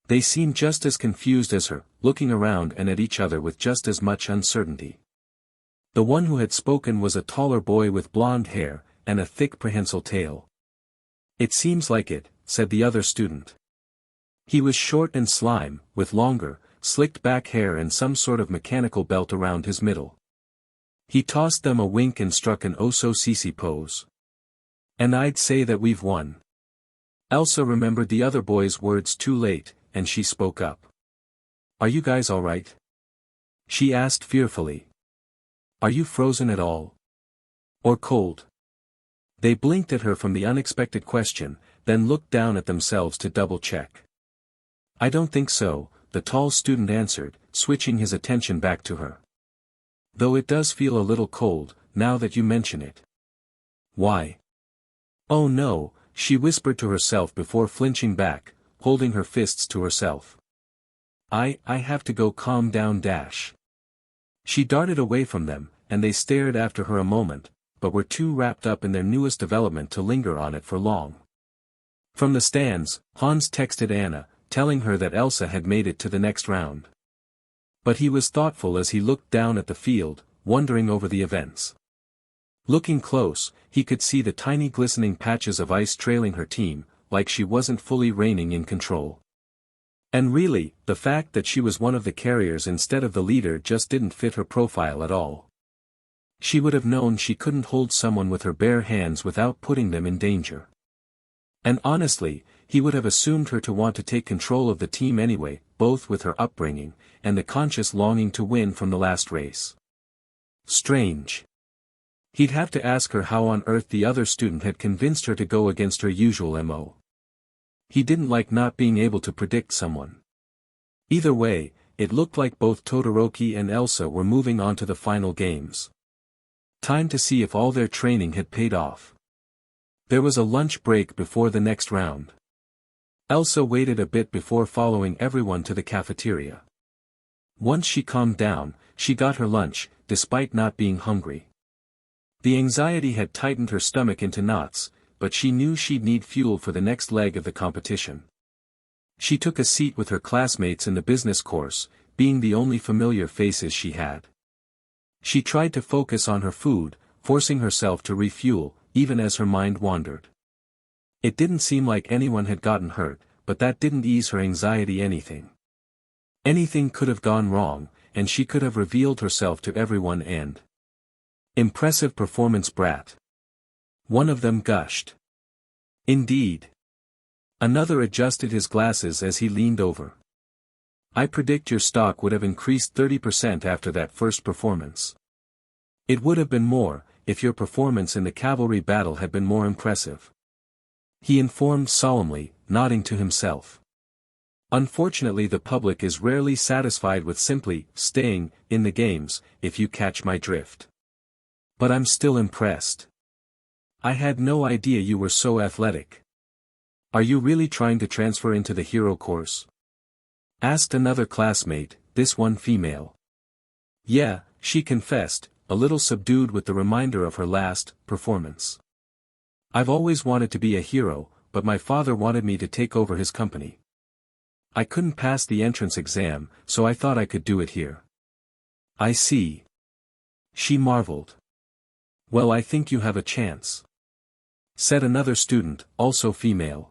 They seemed just as confused as her, looking around and at each other with just as much uncertainty. The one who had spoken was a taller boy with blonde hair, and a thick prehensile tail. It seems like it, said the other student. He was short and slim, with longer, slicked back hair and some sort of mechanical belt around his middle. He tossed them a wink and struck an oh-so-sissy pose. And I'd say that we've won. Elsa remembered the other boy's words too late, and she spoke up. Are you guys all right? She asked fearfully. Are you frozen at all? Or cold? They blinked at her from the unexpected question, then looked down at themselves to double-check. I don't think so, the tall student answered, switching his attention back to her. Though it does feel a little cold, now that you mention it. Why? Oh no, she whispered to herself before flinching back, holding her fists to herself. I have to go calm down dash. She darted away from them, and they stared after her a moment, but were too wrapped up in their newest development to linger on it for long. From the stands, Hans texted Anna, telling her that Elsa had made it to the next round. But he was thoughtful as he looked down at the field, wondering over the events. Looking close, he could see the tiny glistening patches of ice trailing her team, like she wasn't fully reigning in control. And really, the fact that she was one of the carriers instead of the leader just didn't fit her profile at all. She would have known she couldn't hold someone with her bare hands without putting them in danger. And honestly, he would have assumed her to want to take control of the team anyway, both with her upbringing, and the conscious longing to win from the last race. Strange. He'd have to ask her how on earth the other student had convinced her to go against her usual MO. He didn't like not being able to predict someone. Either way, it looked like both Todoroki and Elsa were moving on to the final games. Time to see if all their training had paid off. There was a lunch break before the next round. Elsa waited a bit before following everyone to the cafeteria. Once she calmed down, she got her lunch, despite not being hungry. The anxiety had tightened her stomach into knots, but she knew she'd need fuel for the next leg of the competition. She took a seat with her classmates in the business course, being the only familiar faces she had. She tried to focus on her food, forcing herself to refuel, even as her mind wandered. It didn't seem like anyone had gotten hurt, but that didn't ease her anxiety anything. Anything could have gone wrong, and she could have revealed herself to everyone and impressive performance brat. One of them gushed. Indeed. Another adjusted his glasses as he leaned over. I predict your stock would have increased 30% after that first performance. It would have been more, if your performance in the cavalry battle had been more impressive. He informed solemnly, nodding to himself. Unfortunately, the public is rarely satisfied with simply staying in the games, if you catch my drift. But I'm still impressed. I had no idea you were so athletic. Are you really trying to transfer into the hero course? Asked another classmate, this one female. Yeah, she confessed, a little subdued with the reminder of her last performance. I've always wanted to be a hero, but my father wanted me to take over his company. I couldn't pass the entrance exam, so I thought I could do it here. I see. She marveled. Well, I think you have a chance, said another student, also female.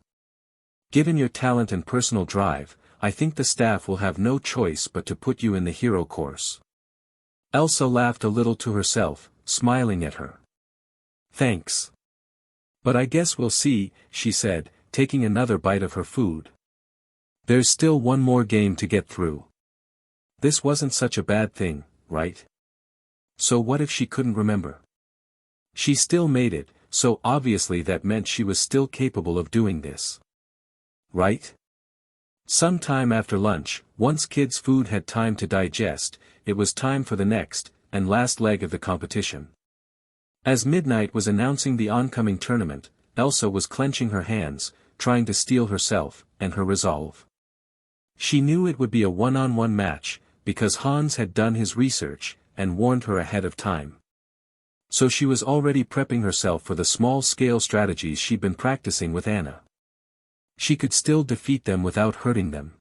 Given your talent and personal drive, I think the staff will have no choice but to put you in the hero course. Elsa laughed a little to herself, smiling at her. Thanks. But I guess we'll see, she said, taking another bite of her food. There's still one more game to get through. This wasn't such a bad thing, right? So what if she couldn't remember? She still made it, so obviously that meant she was still capable of doing this. Right? Sometime after lunch, once kids' food had time to digest, it was time for the next, and last leg of the competition. As midnight was announcing the oncoming tournament, Elsa was clenching her hands, trying to steel herself, and her resolve. She knew it would be a one-on-one match, because Hans had done his research, and warned her ahead of time. So she was already prepping herself for the small-scale strategies she'd been practicing with Anna. She could still defeat them without hurting them.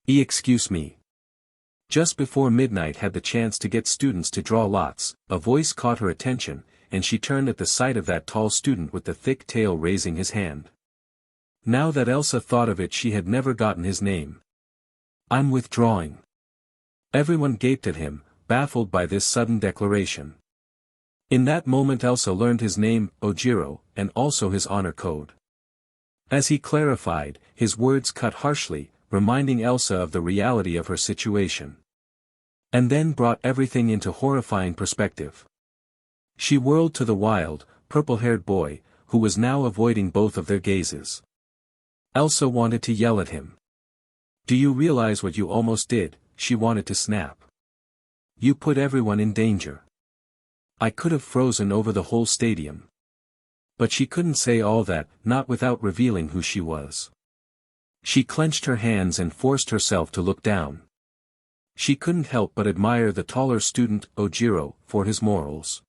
Excuse me. Just before midnight had the chance to get students to draw lots, a voice caught her attention, and she turned at the sight of that tall student with the thick tail raising his hand. Now that Elsa thought of it, she had never gotten his name. I'm withdrawing. Everyone gaped at him, baffled by this sudden declaration. In that moment Elsa learned his name, Ojiro, and also his honor code. As he clarified, his words cut harshly, reminding Elsa of the reality of her situation. And then brought everything into horrifying perspective. She whirled to the wild, purple-haired boy, who was now avoiding both of their gazes. Elsa wanted to yell at him. Do you realize what you almost did? She wanted to snap. You put everyone in danger. I could have frozen over the whole stadium. But she couldn't say all that, not without revealing who she was. She clenched her hands and forced herself to look down. She couldn't help but admire the taller student, Ojiro, for his morals.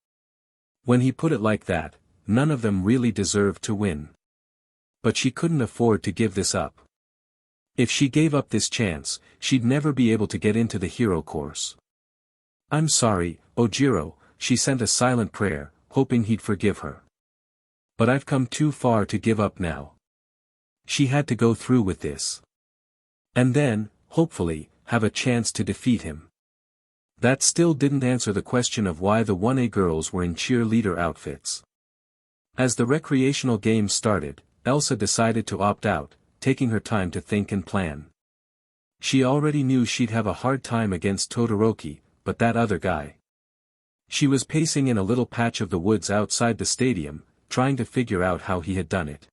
When he put it like that, none of them really deserved to win. But she couldn't afford to give this up. If she gave up this chance, she'd never be able to get into the hero course. I'm sorry, Ojiro, she sent a silent prayer, hoping he'd forgive her. But I've come too far to give up now. She had to go through with this. And then, hopefully, have a chance to defeat him. That still didn't answer the question of why the 1A girls were in cheerleader outfits. As the recreational games started, Elsa decided to opt out, taking her time to think and plan. She already knew she'd have a hard time against Todoroki, but that other guy. She was pacing in a little patch of the woods outside the stadium, trying to figure out how he had done it.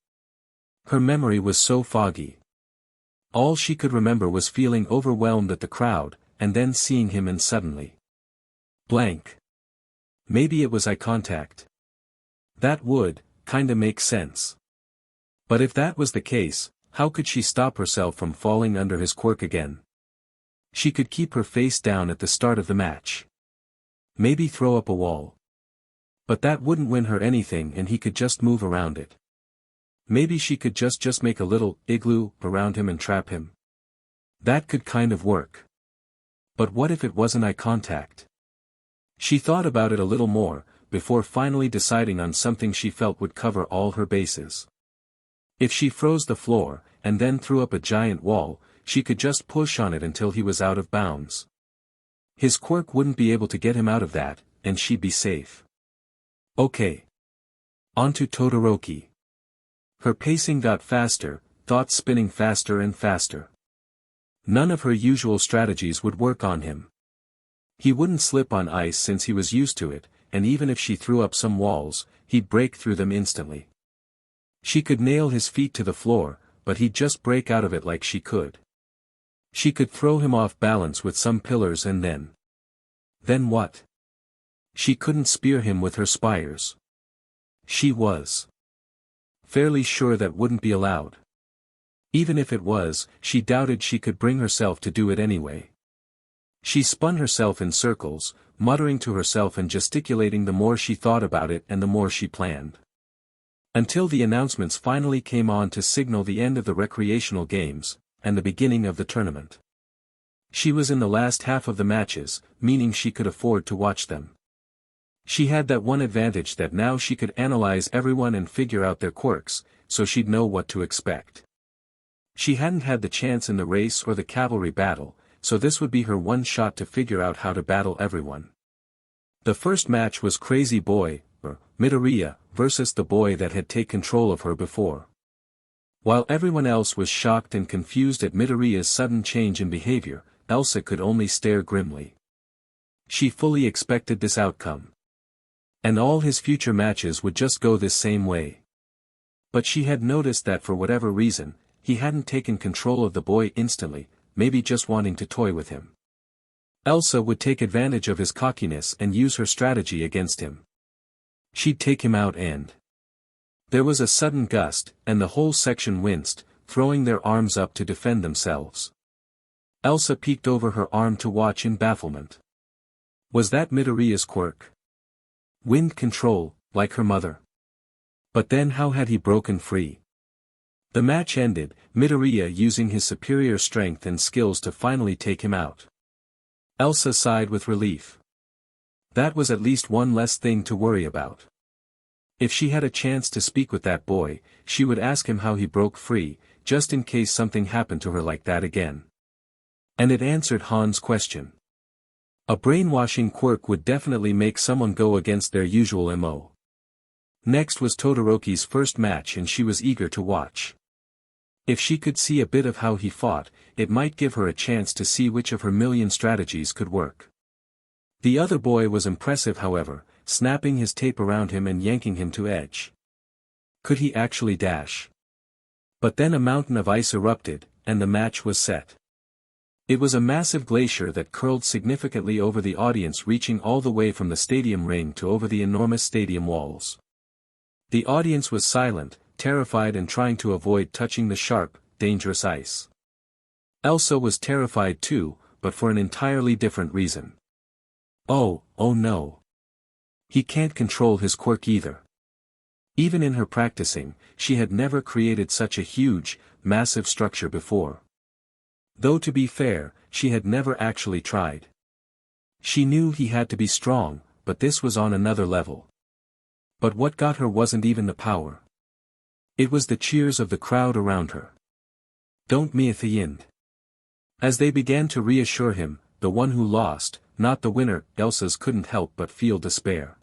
Her memory was so foggy. All she could remember was feeling overwhelmed at the crowd, and then seeing him and suddenly. Blank. Maybe it was eye contact. That would, kinda make sense. But if that was the case, how could she stop herself from falling under his quirk again? She could keep her face down at the start of the match. Maybe throw up a wall. But that wouldn't win her anything and he could just move around it. Maybe she could just make a little igloo around him and trap him. That could kind of work. But what if it wasn't eye contact? She thought about it a little more, before finally deciding on something she felt would cover all her bases. If she froze the floor, and then threw up a giant wall, she could just push on it until he was out of bounds. His quirk wouldn't be able to get him out of that, and she'd be safe. Okay. On to Todoroki. Her pacing got faster, thoughts spinning faster and faster. None of her usual strategies would work on him. He wouldn't slip on ice since he was used to it, and even if she threw up some walls, he'd break through them instantly. She could nail his feet to the floor, but he'd just break out of it like she could. She could throw him off balance with some pillars and then. Then what? She couldn't spear him with her spires. She was fairly sure that wouldn't be allowed. Even if it was, she doubted she could bring herself to do it anyway. She spun herself in circles, muttering to herself and gesticulating the more she thought about it and the more she planned. Until the announcements finally came on to signal the end of the recreational games, and the beginning of the tournament. She was in the last half of the matches, meaning she could afford to watch them. She had that one advantage that now she could analyze everyone and figure out their quirks, so she'd know what to expect. She hadn't had the chance in the race or the cavalry battle, so this would be her one shot to figure out how to battle everyone. The first match was Crazy Boy, or Midoriya, versus the boy that had taken control of her before. While everyone else was shocked and confused at Midoriya's sudden change in behavior, Elsa could only stare grimly. She fully expected this outcome. And all his future matches would just go this same way. But she had noticed that for whatever reason, he hadn't taken control of the boy instantly, maybe just wanting to toy with him. Elsa would take advantage of his cockiness and use her strategy against him. She'd take him out and... There was a sudden gust, and the whole section winced, throwing their arms up to defend themselves. Elsa peeked over her arm to watch in bafflement. Was that Midoriya's quirk? Wind control, like her mother. But then how had he broken free? The match ended, Midoriya using his superior strength and skills to finally take him out. Elsa sighed with relief. That was at least one less thing to worry about. If she had a chance to speak with that boy, she would ask him how he broke free, just in case something happened to her like that again. And it answered Han's question. A brainwashing quirk would definitely make someone go against their usual MO. Next was Todoroki's first match and she was eager to watch. If she could see a bit of how he fought, it might give her a chance to see which of her million strategies could work. The other boy was impressive however, snapping his tape around him and yanking him to edge. Could he actually dash? But then a mountain of ice erupted, and the match was set. It was a massive glacier that curled significantly over the audience, reaching all the way from the stadium ring to over the enormous stadium walls. The audience was silent, terrified and trying to avoid touching the sharp, dangerous ice. Elsa was terrified too, but for an entirely different reason. Oh no. He can't control his quirk either. Even in her practicing, she had never created such a huge, massive structure before. Though to be fair, she had never actually tried. She knew he had to be strong, but this was on another level. But what got her wasn't even the power. It was the cheers of the crowd around her. Don't myheroacademia. As they began to reassure him, the one who lost, not the winner, Elsa's couldn't help but feel despair.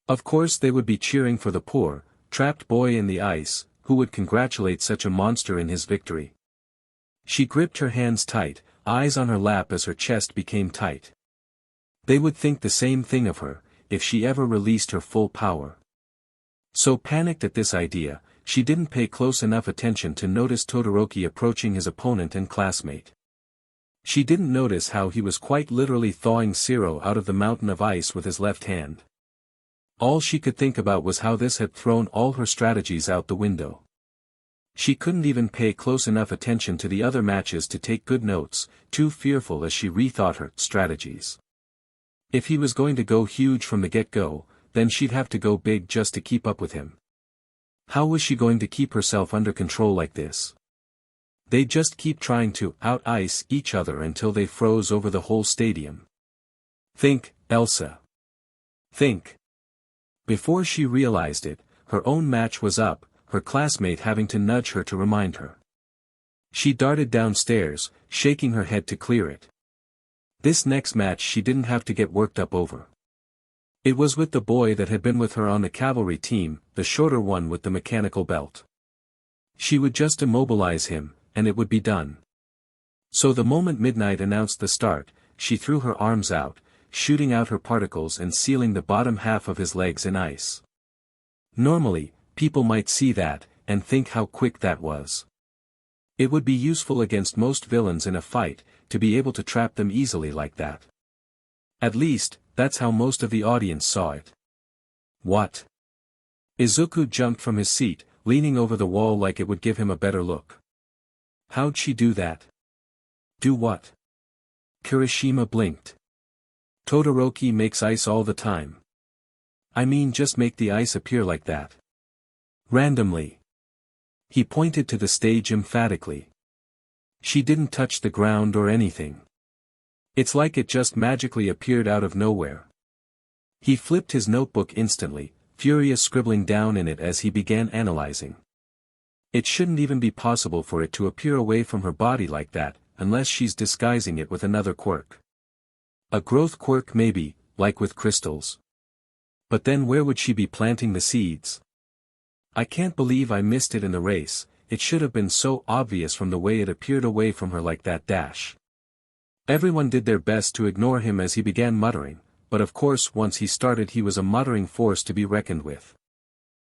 Of course they would be cheering for the poor, trapped boy in the ice, who would congratulate such a monster in his victory. She gripped her hands tight, eyes on her lap as her chest became tight. They would think the same thing of her, if she ever released her full power. So panicked at this idea, she didn't pay close enough attention to notice Todoroki approaching his opponent and classmate. She didn't notice how he was quite literally thawing Zero out of the mountain of ice with his left hand. All she could think about was how this had thrown all her strategies out the window. She couldn't even pay close enough attention to the other matches to take good notes, too fearful as she rethought her strategies. If he was going to go huge from the get-go, then she'd have to go big just to keep up with him. How was she going to keep herself under control like this? They'd just keep trying to out-ice each other until they froze over the whole stadium. Think, Elsa. Think. Before she realized it, her own match was up, her classmate having to nudge her to remind her. She darted downstairs, shaking her head to clear it. This next match she didn't have to get worked up over. It was with the boy that had been with her on the cavalry team, the shorter one with the mechanical belt. She would just immobilize him, and it would be done. So the moment midnight announced the start, she threw her arms out, shooting out her particles and sealing the bottom half of his legs in ice. Normally, people might see that, and think how quick that was. It would be useful against most villains in a fight, to be able to trap them easily like that. At least, that's how most of the audience saw it. What? Izuku jumped from his seat, leaning over the wall like it would give him a better look. How'd she do that? Do what? Kirishima blinked. Todoroki makes ice all the time. I mean, just make the ice appear like that. Randomly. He pointed to the stage emphatically. She didn't touch the ground or anything. It's like it just magically appeared out of nowhere. He flipped his notebook instantly, furious, scribbling down in it as he began analyzing. It shouldn't even be possible for it to appear away from her body like that, unless she's disguising it with another quirk. A growth quirk maybe, like with crystals. But then where would she be planting the seeds? I can't believe I missed it in the race. It should have been so obvious from the way it appeared away from her like that dash. Everyone did their best to ignore him as he began muttering, but of course once he started he was a muttering force to be reckoned with.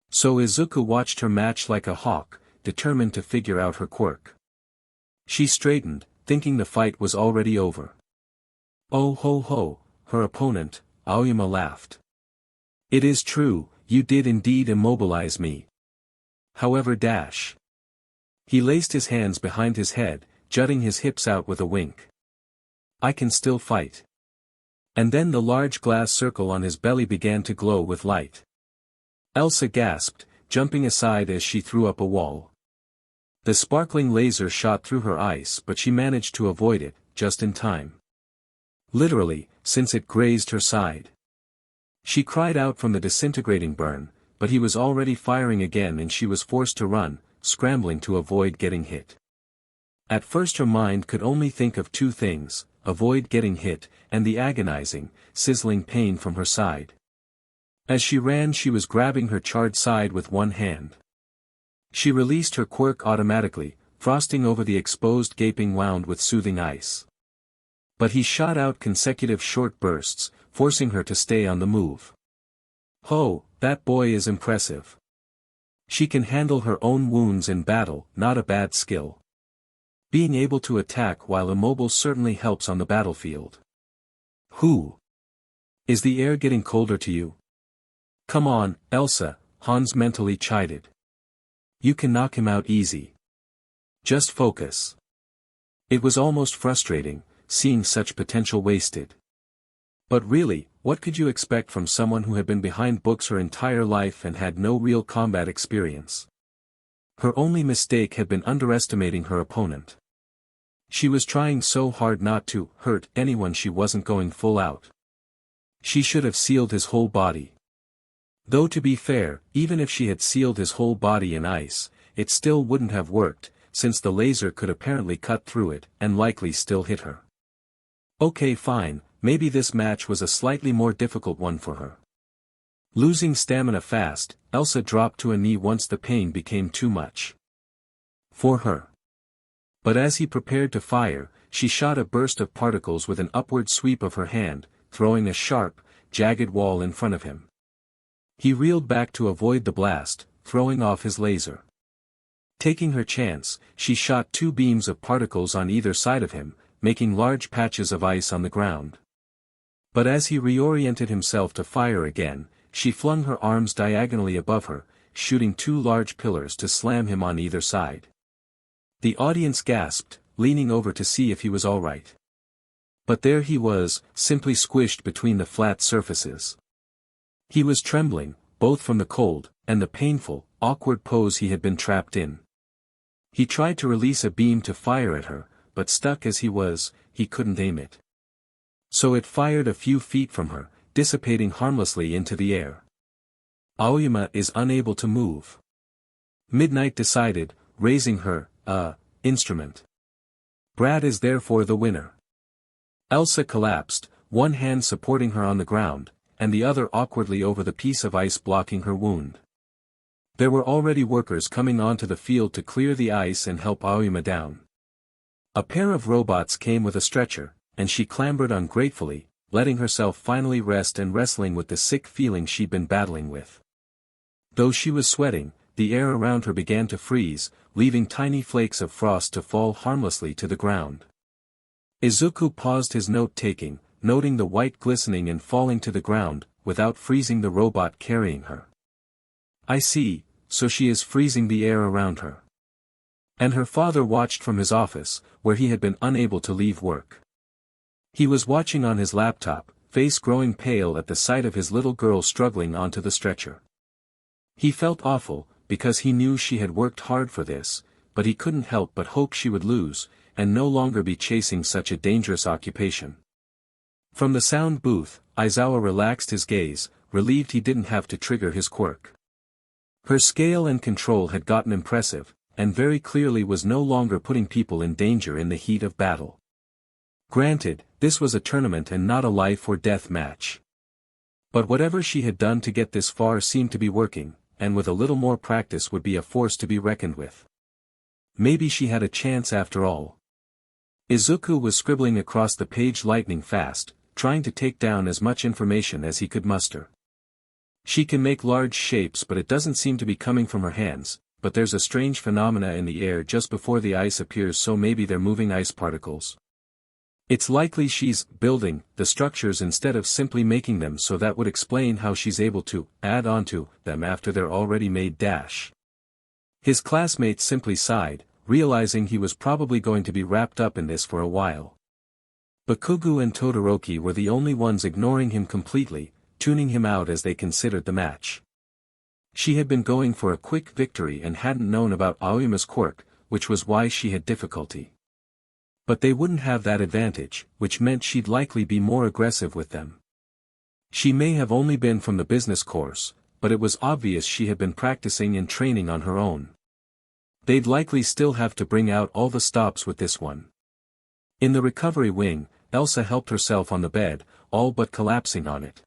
So Izuku watched her match like a hawk, determined to figure out her quirk. She straightened, thinking the fight was already over. Oh ho ho, her opponent, Aoyama laughed. It is true, you did indeed immobilize me. However dash. He laced his hands behind his head, jutting his hips out with a wink. I can still fight. And then the large glass circle on his belly began to glow with light. Elsa gasped, jumping aside as she threw up a wall. The sparkling laser shot through her ice, but she managed to avoid it, just in time. Literally, since it grazed her side. She cried out from the disintegrating burn, but he was already firing again and she was forced to run, scrambling to avoid getting hit. At first her mind could only think of two things: avoid getting hit, and the agonizing, sizzling pain from her side. As she ran she was grabbing her charred side with one hand. She released her quirk automatically, frosting over the exposed gaping wound with soothing ice. But he shot out consecutive short bursts, forcing her to stay on the move. Ho, that boy is impressive. She can handle her own wounds in battle, not a bad skill. Being able to attack while immobile certainly helps on the battlefield. Who? Is the air getting colder to you? Come on, Elsa, Hans mentally chided. You can knock him out easy. Just focus. It was almost frustrating, seeing such potential wasted. But really, what could you expect from someone who had been behind books her entire life and had no real combat experience? Her only mistake had been underestimating her opponent. She was trying so hard not to hurt anyone, she wasn't going full out. She should have sealed his whole body. Though to be fair, even if she had sealed his whole body in ice, it still wouldn't have worked, since the laser could apparently cut through it, and likely still hit her. Okay fine, maybe this match was a slightly more difficult one for her. Losing stamina fast, Elsa dropped to a knee once the pain became too much for her. But as he prepared to fire, she shot a burst of particles with an upward sweep of her hand, throwing a sharp, jagged wall in front of him. He reeled back to avoid the blast, throwing off his laser. Taking her chance, she shot two beams of particles on either side of him, making large patches of ice on the ground. But as he reoriented himself to fire again, she flung her arms diagonally above her, shooting two large pillars to slam him on either side. The audience gasped, leaning over to see if he was all right. But there he was, simply squished between the flat surfaces. He was trembling, both from the cold, and the painful, awkward pose he had been trapped in. He tried to release a beam to fire at her, but stuck as he was, he couldn't aim it. So it fired a few feet from her, dissipating harmlessly into the air. Aoyama is unable to move. Midnight decided, raising her, instrument. Brad is therefore the winner. Elsa collapsed, one hand supporting her on the ground, and the other awkwardly over the piece of ice blocking her wound. There were already workers coming onto the field to clear the ice and help Aoyama down. A pair of robots came with a stretcher, and she clambered on gratefully, letting herself finally rest and wrestling with the sick feeling she'd been battling with. Though she was sweating, the air around her began to freeze, leaving tiny flakes of frost to fall harmlessly to the ground. Izuku paused his note-taking, noting the white glistening and falling to the ground, without freezing the robot carrying her. I see, so she is freezing the air around her. And her father watched from his office, where he had been unable to leave work. He was watching on his laptop, face growing pale at the sight of his little girl struggling onto the stretcher. He felt awful, because he knew she had worked hard for this, but he couldn't help but hope she would lose, and no longer be chasing such a dangerous occupation. From the sound booth, Aizawa relaxed his gaze, relieved he didn't have to trigger his quirk. Her scale and control had gotten impressive, and very clearly was no longer putting people in danger in the heat of battle. Granted, this was a tournament and not a life or death match. But whatever she had done to get this far seemed to be working, and with a little more practice would be a force to be reckoned with. Maybe she had a chance after all. Izuku was scribbling across the page lightning fast, trying to take down as much information as he could muster. She can make large shapes, but it doesn't seem to be coming from her hands, but there's a strange phenomena in the air just before the ice appears, so maybe they're moving ice particles. It's likely she's building the structures instead of simply making them, so that would explain how she's able to add onto them after they're already made. His classmates simply sighed, realizing he was probably going to be wrapped up in this for a while. Bakugou and Todoroki were the only ones ignoring him completely, tuning him out as they considered the match. She had been going for a quick victory and hadn't known about Aoyama's quirk, which was why she had difficulty. But they wouldn't have that advantage, which meant she'd likely be more aggressive with them. She may have only been from the business course, but it was obvious she had been practicing and training on her own. They'd likely still have to bring out all the stops with this one. In the recovery wing, Elsa helped herself on the bed, all but collapsing on it.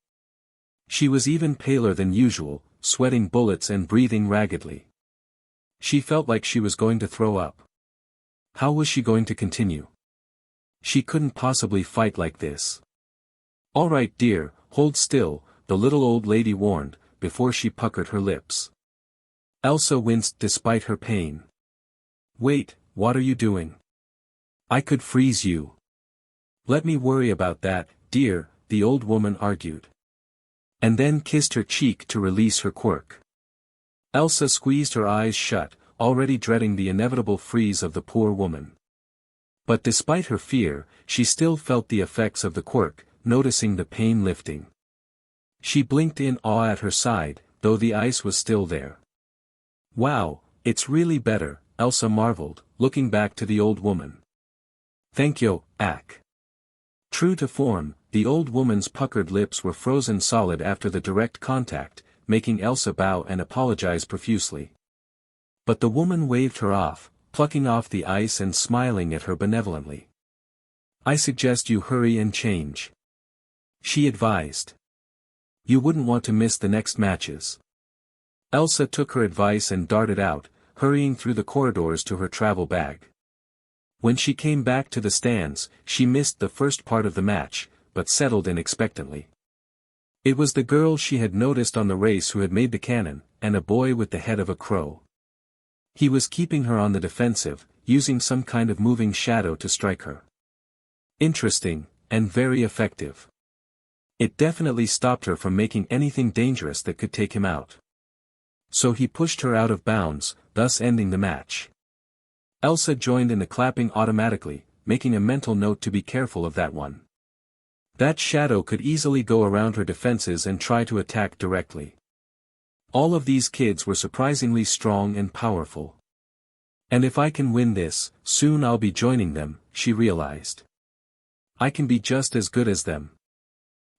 She was even paler than usual, sweating bullets and breathing raggedly. She felt like she was going to throw up. How was she going to continue? She couldn't possibly fight like this. "All right, dear, hold still," the little old lady warned, before she puckered her lips. Elsa winced despite her pain. "Wait, what are you doing? I could freeze you." "Let me worry about that, dear," the old woman argued. And then kissed her cheek to release her quirk. Elsa squeezed her eyes shut, already dreading the inevitable freeze of the poor woman. But despite her fear, she still felt the effects of the quirk, noticing the pain lifting. She blinked in awe at her side, though the ice was still there. "Wow, it's really better," Elsa marveled, looking back to the old woman. "Thank you, Ak." True to form, the old woman's puckered lips were frozen solid after the direct contact, making Elsa bow and apologize profusely. But the woman waved her off, plucking off the ice and smiling at her benevolently. "I suggest you hurry and change," she advised. "You wouldn't want to miss the next matches." Elsa took her advice and darted out, hurrying through the corridors to her travel bag. When she came back to the stands, she missed the first part of the match, but settled in expectantly. It was the girl she had noticed on the race who had made the cannon, and a boy with the head of a crow. He was keeping her on the defensive, using some kind of moving shadow to strike her. Interesting, and very effective. It definitely stopped her from making anything dangerous that could take him out. So he pushed her out of bounds, thus ending the match. Elsa joined in the clapping automatically, making a mental note to be careful of that one. That shadow could easily go around her defenses and try to attack directly. All of these kids were surprisingly strong and powerful. And if I can win this, soon I'll be joining them, she realized. I can be just as good as them.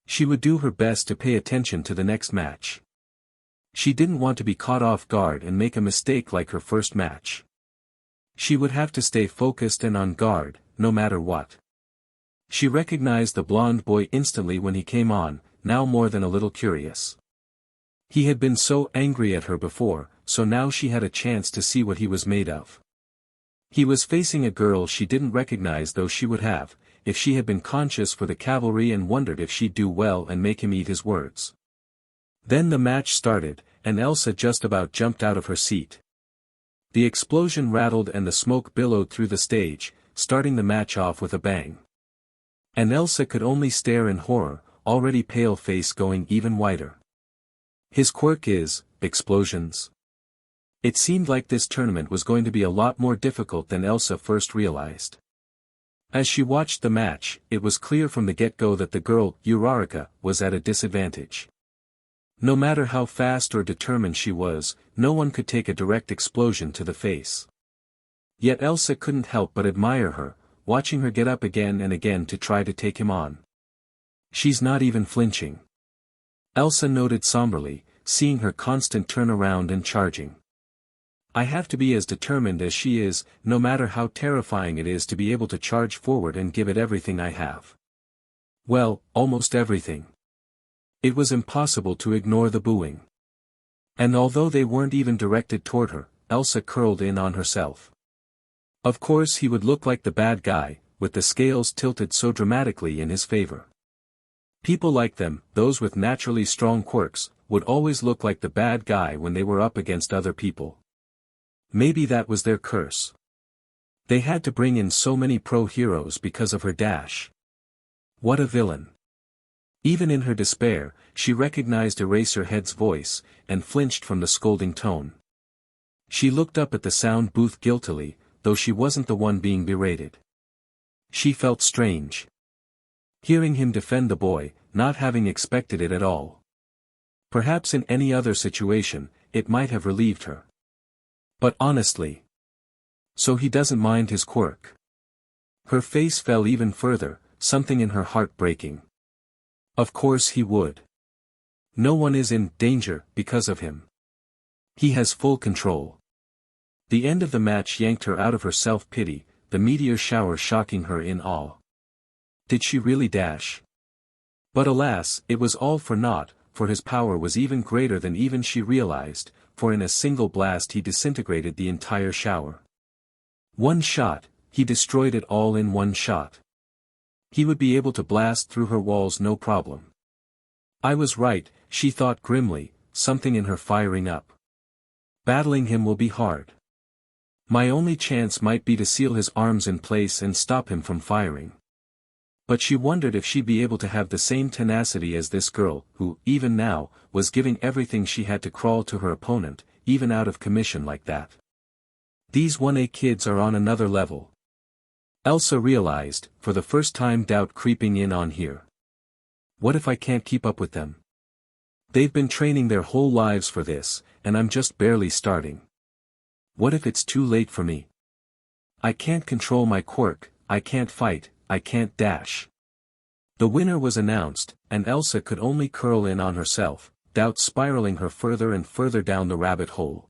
She would do her best to pay attention to the next match. She didn't want to be caught off guard and make a mistake like her first match. She would have to stay focused and on guard, no matter what. She recognized the blonde boy instantly when he came on, now more than a little curious. He had been so angry at her before, so now she had a chance to see what he was made of. He was facing a girl she didn't recognize, though she would have, if she had been conscious, for the cavalry, and wondered if she'd do well and make him eat his words. Then the match started, and Elsa just about jumped out of her seat. The explosion rattled and the smoke billowed through the stage, starting the match off with a bang. And Elsa could only stare in horror, already pale face going even whiter. His quirk is explosions. It seemed like this tournament was going to be a lot more difficult than Elsa first realized. As she watched the match, it was clear from the get-go that the girl, Uraraka, was at a disadvantage. No matter how fast or determined she was, no one could take a direct explosion to the face. Yet Elsa couldn't help but admire her, watching her get up again and again to try to take him on. She's not even flinching. Elsa noted somberly, seeing her constant turnaround and charging. I have to be as determined as she is, no matter how terrifying it is to be able to charge forward and give it everything I have. Well, almost everything. It was impossible to ignore the booing. And although they weren't even directed toward her, Elsa curled in on herself. Of course he would look like the bad guy, with the scales tilted so dramatically in his favor. People like them, those with naturally strong quirks, would always look like the bad guy when they were up against other people. Maybe that was their curse. They had to bring in so many pro-heroes because of her dash. What a villain. Even in her despair, she recognized Eraserhead's voice, and flinched from the scolding tone. She looked up at the sound booth guiltily, though she wasn't the one being berated. She felt strange. Hearing him defend the boy, not having expected it at all. Perhaps in any other situation, it might have relieved her. But honestly. So he doesn't mind his quirk. Her face fell even further, something in her heart breaking. Of course he would. No one is in danger because of him. He has full control. The end of the match yanked her out of her self-pity, the meteor shower shocking her in awe. Did she really dash? But alas, it was all for naught, for his power was even greater than even she realized, for in a single blast he disintegrated the entire shower. One shot, he destroyed it all in one shot. He would be able to blast through her walls no problem. I was right, she thought grimly, something in her firing up. Battling him will be hard. My only chance might be to seal his arms in place and stop him from firing. But she wondered if she'd be able to have the same tenacity as this girl, who, even now, was giving everything she had to crawl to her opponent, even out of commission like that. These 1A kids are on another level. Elsa realized, for the first time, doubt creeping in on here. What if I can't keep up with them? They've been training their whole lives for this, and I'm just barely starting. What if it's too late for me? I can't control my quirk, I can't fight, I can't dash. The winner was announced, and Elsa could only curl in on herself, doubt spiraling her further and further down the rabbit hole.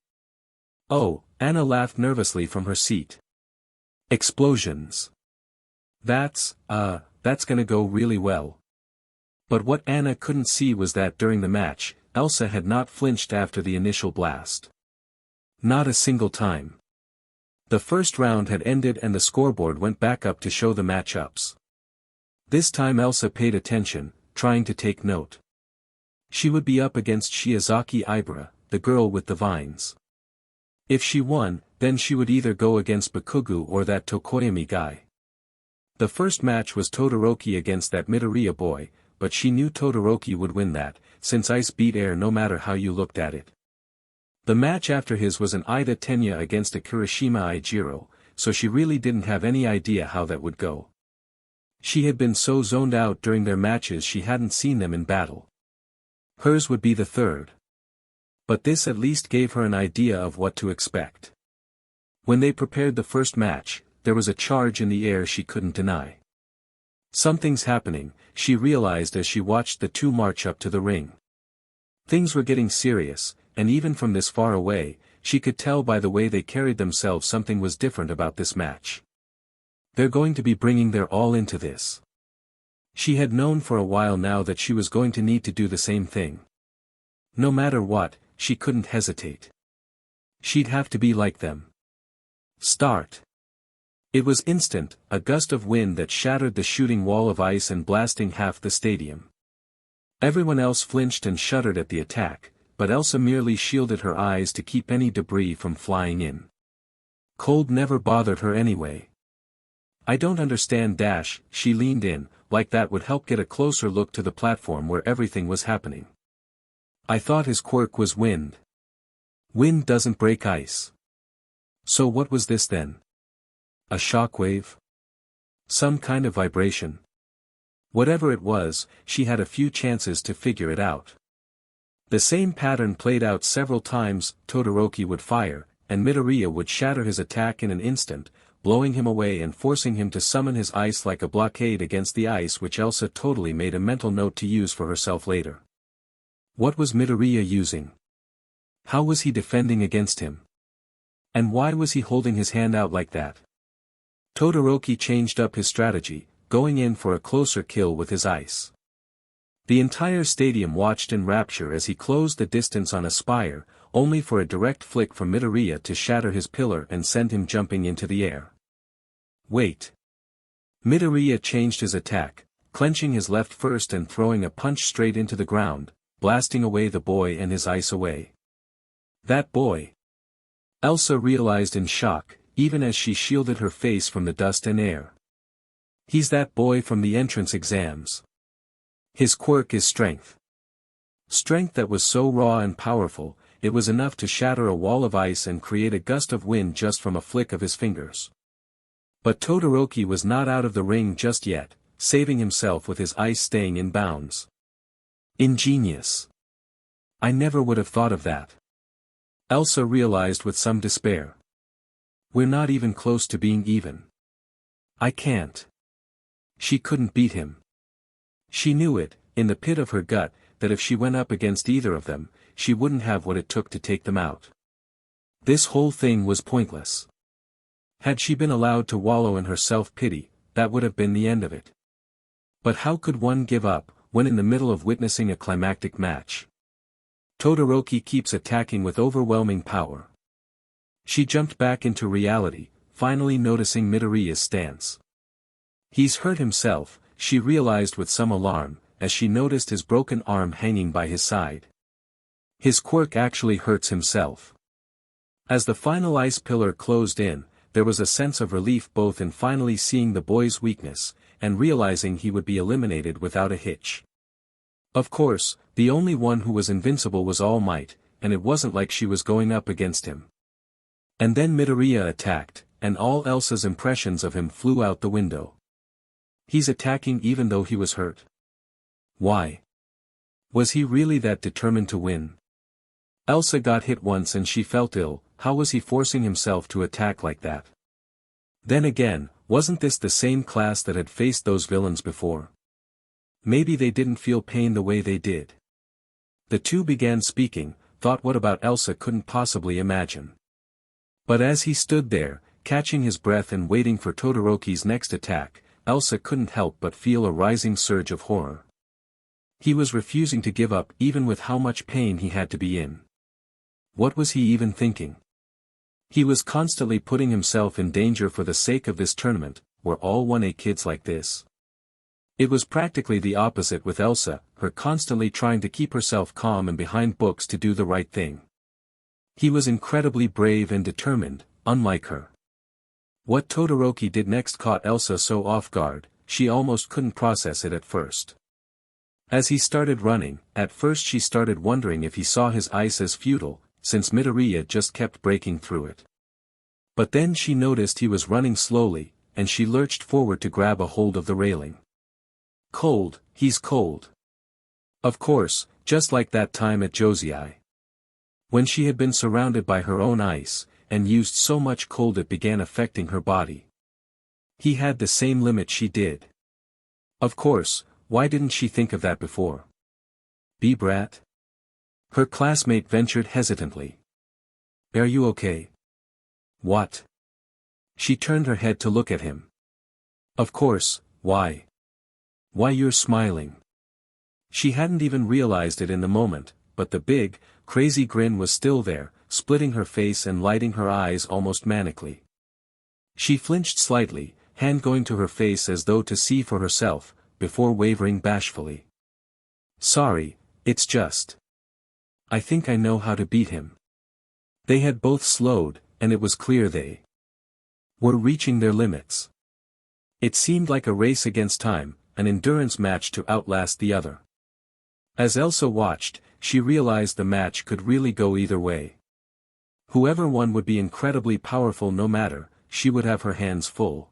Oh, Anna laughed nervously from her seat. Explosions. That's gonna go really well. But what Anna couldn't see was that during the match, Elsa had not flinched after the initial blast. Not a single time. The first round had ended and the scoreboard went back up to show the matchups. This time Elsa paid attention, trying to take note. She would be up against Shiozaki Ibara, the girl with the vines. If she won, then she would either go against Bakugou or that Tokoyami guy. The first match was Todoroki against that Midoriya boy, but she knew Todoroki would win that, since ice beat air no matter how you looked at it. The match after his was an Ida Tenya against a Kirishima Ijiro, so she really didn't have any idea how that would go. She had been so zoned out during their matches she hadn't seen them in battle. Hers would be the third. But this at least gave her an idea of what to expect. When they prepared the first match, there was a charge in the air she couldn't deny. Something's happening, she realized as she watched the two march up to the ring. Things were getting serious, and even from this far away, she could tell by the way they carried themselves something was different about this match. They're going to be bringing their all into this. She had known for a while now that she was going to need to do the same thing. No matter what, she couldn't hesitate. She'd have to be like them. Start. It was instant, a gust of wind that shattered the shooting wall of ice and blasting half the stadium. Everyone else flinched and shuddered at the attack, but Elsa merely shielded her eyes to keep any debris from flying in. Cold never bothered her anyway. I don't understand dash, she leaned in, like that would help get a closer look to the platform where everything was happening. I thought his quirk was wind. Wind doesn't break ice. So what was this then? A shockwave? Some kind of vibration. Whatever it was, she had a few chances to figure it out. The same pattern played out several times. Todoroki would fire, and Midoriya would shatter his attack in an instant, blowing him away and forcing him to summon his ice like a blockade against the ice, which Elsa totally made a mental note to use for herself later. What was Midoriya using? How was he defending against him? And why was he holding his hand out like that? Todoroki changed up his strategy, going in for a closer kill with his ice. The entire stadium watched in rapture as he closed the distance on a spire, only for a direct flick from Midoriya to shatter his pillar and send him jumping into the air. Wait. Midoriya changed his attack, clenching his left first and throwing a punch straight into the ground, blasting away the boy and his ice away. That boy! Elsa realized in shock, even as she shielded her face from the dust and air. He's that boy from the entrance exams. His quirk is strength. Strength that was so raw and powerful, it was enough to shatter a wall of ice and create a gust of wind just from a flick of his fingers. But Todoroki was not out of the ring just yet, saving himself with his ice staying in bounds. Ingenious. I never would have thought of that. Elsa realized with some despair. We're not even close to being even. I can't. She couldn't beat him. She knew it, in the pit of her gut, that if she went up against either of them, she wouldn't have what it took to take them out. This whole thing was pointless. Had she been allowed to wallow in her self-pity, that would have been the end of it. But how could one give up, when in the middle of witnessing a climactic match? Todoroki keeps attacking with overwhelming power. She jumped back into reality, finally noticing Midoriya's stance. He's hurt himself, she realized with some alarm, as she noticed his broken arm hanging by his side. His quirk actually hurts himself. As the final ice pillar closed in, there was a sense of relief both in finally seeing the boy's weakness, and realizing he would be eliminated without a hitch. Of course, the only one who was invincible was All Might, and it wasn't like she was going up against him. And then Midoriya attacked, and all Elsa's impressions of him flew out the window. He's attacking even though he was hurt. Why? Was he really that determined to win? Elsa got hit once and she felt ill. How was he forcing himself to attack like that? Then again, wasn't this the same class that had faced those villains before? Maybe they didn't feel pain the way they did. The two began speaking, thought what about Elsa couldn't possibly imagine. But as he stood there, catching his breath and waiting for Todoroki's next attack, Elsa couldn't help but feel a rising surge of horror. He was refusing to give up even with how much pain he had to be in. What was he even thinking? He was constantly putting himself in danger for the sake of this tournament, where all 1A kids like this. It was practically the opposite with Elsa, her constantly trying to keep herself calm and behind books to do the right thing. He was incredibly brave and determined, unlike her. What Todoroki did next caught Elsa so off guard, she almost couldn't process it at first. As he started running, at first she started wondering if he saw his ice as futile, since Midoriya just kept breaking through it. But then she noticed he was running slowly, and she lurched forward to grab a hold of the railing. Cold, he's cold. Of course, just like that time at Josei. When she had been surrounded by her own ice, and used so much cold it began affecting her body. He had the same limit she did. Of course, why didn't she think of that before? Brat? Her classmate ventured hesitantly. Are you okay? What? She turned her head to look at him. Of course, why? Why you're smiling? She hadn't even realized it in the moment, but the big, crazy grin was still there, splitting her face and lighting her eyes almost manically. She flinched slightly, hand going to her face as though to see for herself, before wavering bashfully. Sorry, it's just. I think I know how to beat him. They had both slowed, and it was clear they were reaching their limits. It seemed like a race against time, an endurance match to outlast the other. As Elsa watched, she realized the match could really go either way. Whoever won would be incredibly powerful no matter, she would have her hands full.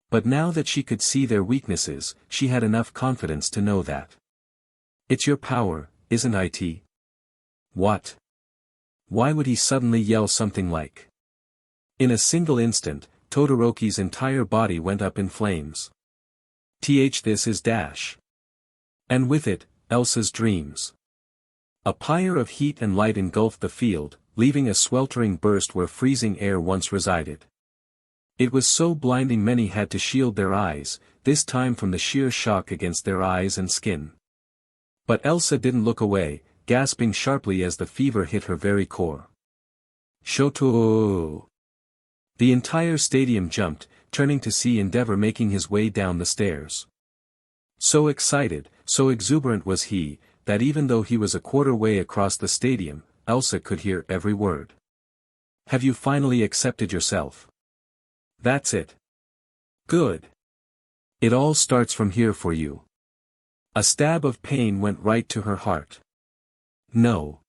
But now that she could see their weaknesses, she had enough confidence to know that. It's your power, isn't it? What? Why would he suddenly yell something like? In a single instant, Todoroki's entire body went up in flames. This is dash. And with it, Elsa's dreams. A pyre of heat and light engulfed the field, leaving a sweltering burst where freezing air once resided. It was so blinding many had to shield their eyes, this time from the sheer shock against their eyes and skin. But Elsa didn't look away, gasping sharply as the fever hit her very core. Shoto! The entire stadium jumped, turning to see Endeavor making his way down the stairs. So excited, so exuberant was he, that even though he was a quarter way across the stadium, Elsa could hear every word. Have you finally accepted yourself? That's it. Good. It all starts from here for you. A stab of pain went right to her heart. No.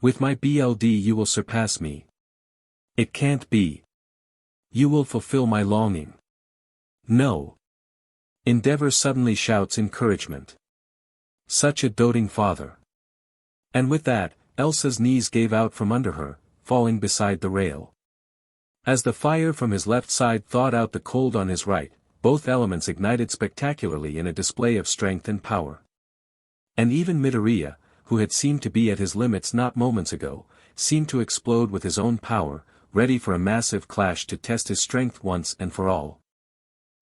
With my BLD you will surpass me. It can't be. You will fulfill my longing. No. Endeavor suddenly shouts encouragement. Such a doting father. And with that, Elsa's knees gave out from under her, falling beside the rail. As the fire from his left side thawed out the cold on his right, both elements ignited spectacularly in a display of strength and power. And even Midoriya, who had seemed to be at his limits not moments ago, seemed to explode with his own power, ready for a massive clash to test his strength once and for all.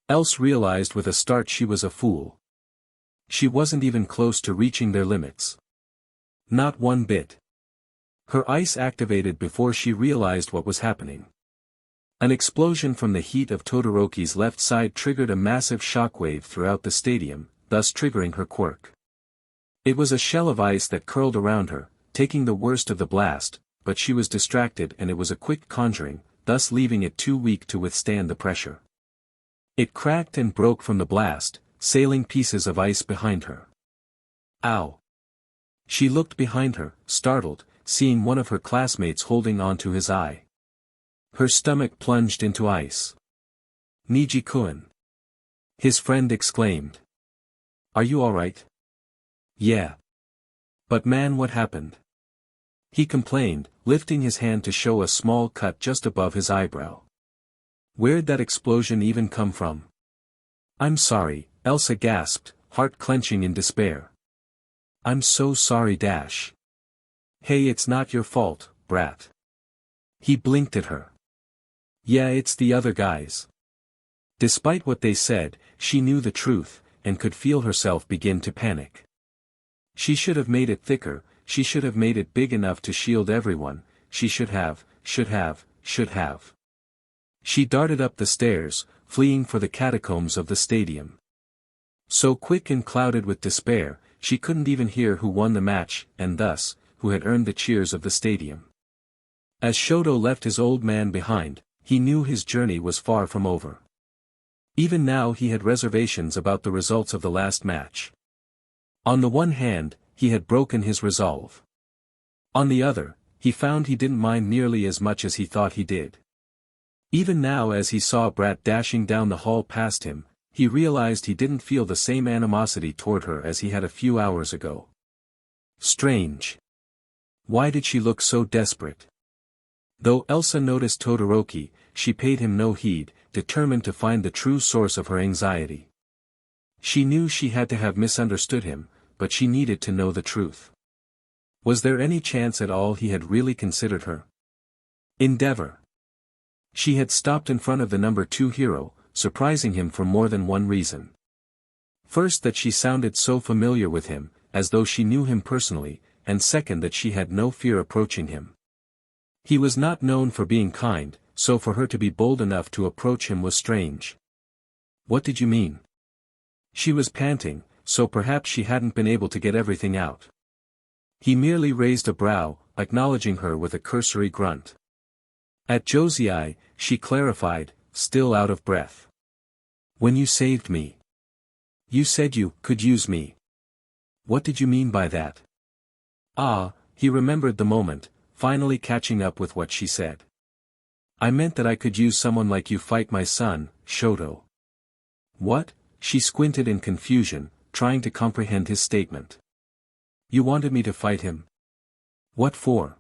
Elsa realized with a start she was a fool. She wasn't even close to reaching their limits. Not one bit. Her ice activated before she realized what was happening. An explosion from the heat of Todoroki's left side triggered a massive shockwave throughout the stadium, thus triggering her quirk. It was a shell of ice that curled around her, taking the worst of the blast, but she was distracted and it was a quick conjuring, thus leaving it too weak to withstand the pressure. It cracked and broke from the blast, sailing pieces of ice behind her. Ow! She looked behind her, startled, seeing one of her classmates holding onto his eye. Her stomach plunged into ice. Niji-kun. His friend exclaimed. Are you alright? Yeah. But man, what happened? He complained, lifting his hand to show a small cut just above his eyebrow. Where'd that explosion even come from? I'm sorry, Elsa gasped, heart clenching in despair. I'm so sorry dash. Hey, it's not your fault, brat. He blinked at her. Yeah, it's the other guys. Despite what they said, she knew the truth, and could feel herself begin to panic. She should have made it thicker, she should have made it big enough to shield everyone, she should have. She darted up the stairs, fleeing for the catacombs of the stadium. So quick and clouded with despair, she couldn't even hear who won the match, and thus, who had earned the cheers of the stadium. As Shoto left his old man behind, he knew his journey was far from over. Even now he had reservations about the results of the last match. On the one hand, he had broken his resolve. On the other, he found he didn't mind nearly as much as he thought he did. Even now as he saw Brat dashing down the hall past him, he realized he didn't feel the same animosity toward her as he had a few hours ago. Strange. Why did she look so desperate? Though Elsa noticed Todoroki, she paid him no heed, determined to find the true source of her anxiety. She knew she had to have misunderstood him, but she needed to know the truth. Was there any chance at all he had really considered her? Endeavor. She had stopped in front of the number 2 hero, surprising him for more than one reason. First, that she sounded so familiar with him, as though she knew him personally, and second, that she had no fear approaching him. He was not known for being kind, so for her to be bold enough to approach him was strange. What did you mean? She was panting, so perhaps she hadn't been able to get everything out. He merely raised a brow, acknowledging her with a cursory grunt. At Josei, she clarified, still out of breath. When you saved me. You said you could use me. What did you mean by that? Ah, he remembered the moment, finally catching up with what she said. I meant that I could use someone like you fight my son, Shoto. What? She squinted in confusion, trying to comprehend his statement. You wanted me to fight him? What for?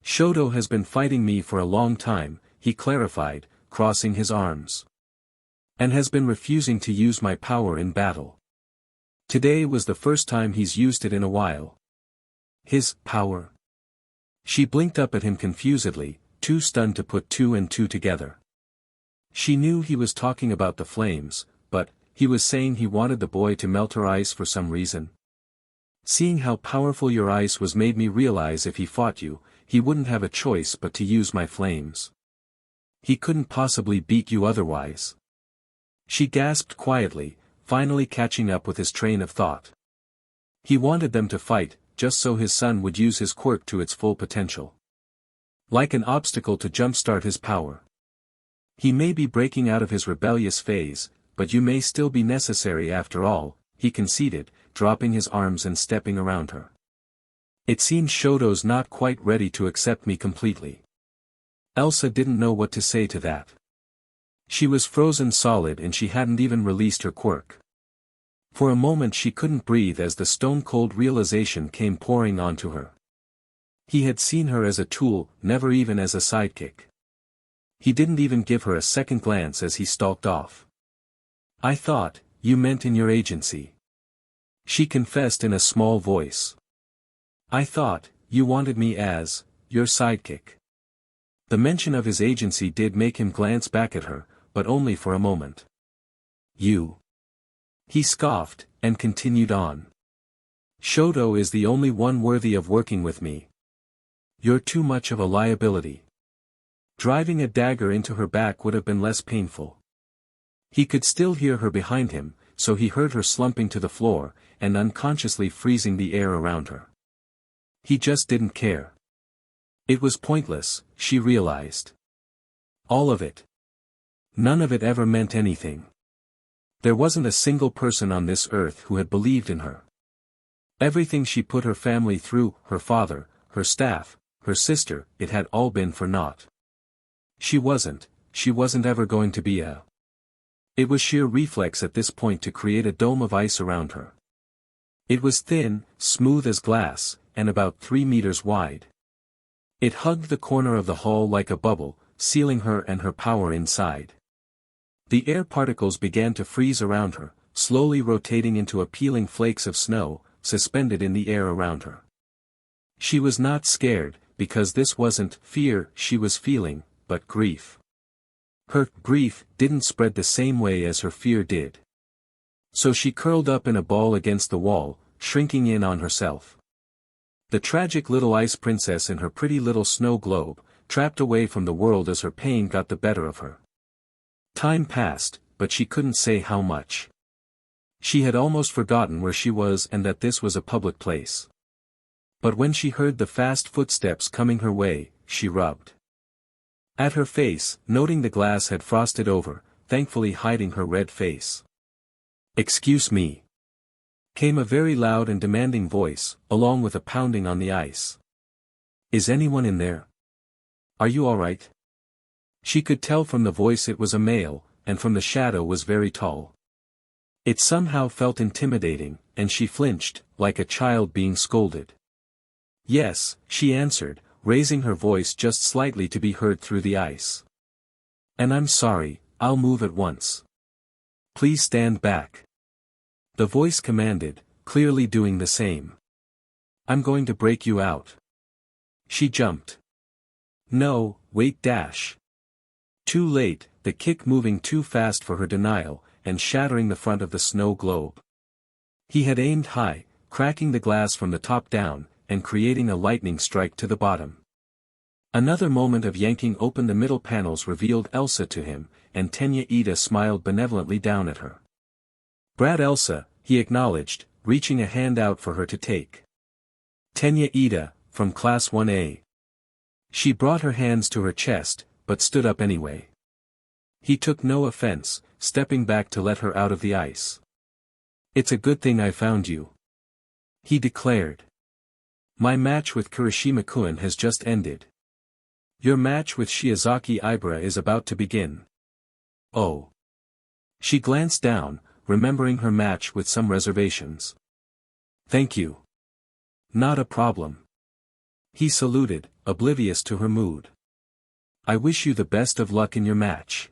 Shoto has been fighting me for a long time, he clarified, crossing his arms. And has been refusing to use my power in battle. Today was the first time he's used it in a while. His power? She blinked up at him confusedly, too stunned to put two and two together. She knew he was talking about the flames, but he was saying he wanted the boy to melt her ice for some reason. Seeing how powerful your ice was made me realize if he fought you, he wouldn't have a choice but to use my flames. He couldn't possibly beat you otherwise. She gasped quietly, finally catching up with his train of thought. He wanted them to fight, just so his son would use his quirk to its full potential. Like an obstacle to jumpstart his power. He may be breaking out of his rebellious phase, but you may still be necessary after all, he conceded, dropping his arms and stepping around her. It seems Shoto's not quite ready to accept me completely. Elsa didn't know what to say to that. She was frozen solid and she hadn't even released her quirk. For a moment she couldn't breathe as the stone-cold realization came pouring onto her. He had seen her as a tool, never even as a sidekick. He didn't even give her a second glance as he stalked off. I thought, you meant in your agency. She confessed in a small voice. I thought, you wanted me as, your sidekick. The mention of his agency did make him glance back at her, but only for a moment. You. He scoffed, and continued on. Shoto is the only one worthy of working with me. You're too much of a liability. Driving a dagger into her back would have been less painful. He could still hear her behind him, so he heard her slumping to the floor, and unconsciously freezing the air around her. He just didn't care. It was pointless, she realized. All of it. None of it ever meant anything. There wasn't a single person on this earth who had believed in her. Everything she put her family through, her father, her staff, her sister, it had all been for naught. She wasn't ever going to be a. It was sheer reflex at this point to create a dome of ice around her. It was thin, smooth as glass, and about 3 meters wide. It hugged the corner of the hall like a bubble, sealing her and her power inside. The air particles began to freeze around her, slowly rotating into peeling flakes of snow, suspended in the air around her. She was not scared, because this wasn't fear she was feeling, but grief. Her grief didn't spread the same way as her fear did. So she curled up in a ball against the wall, shrinking in on herself. The tragic little ice princess in her pretty little snow globe, trapped away from the world as her pain got the better of her. Time passed, but she couldn't say how much. She had almost forgotten where she was and that this was a public place. But when she heard the fast footsteps coming her way, she rubbed at her face, noting the glass had frosted over, thankfully hiding her red face. Excuse me. Came a very loud and demanding voice, along with a pounding on the ice. Is anyone in there? Are you all right? She could tell from the voice it was a male, and from the shadow was very tall. It somehow felt intimidating, and she flinched, like a child being scolded. Yes, she answered, raising her voice just slightly to be heard through the ice. And I'm sorry, I'll move at once. Please stand back. The voice commanded, clearly doing the same. I'm going to break you out. She jumped. No, wait dash. Too late, the kick moving too fast for her denial, and shattering the front of the snow globe. He had aimed high, cracking the glass from the top down, and creating a lightning strike to the bottom. Another moment of yanking open the middle panels revealed Elsa to him, and Tenya Ida smiled benevolently down at her. Brat Elsa, he acknowledged, reaching a hand out for her to take. Tenya Ida, from Class 1A. She brought her hands to her chest, but stood up anyway. He took no offense, stepping back to let her out of the ice. It's a good thing I found you. He declared. My match with Kirishima-kun has just ended. Your match with Shiozaki Ibara is about to begin. Oh. She glanced down, remembering her match with some reservations. Thank you. Not a problem. He saluted, oblivious to her mood. I wish you the best of luck in your match.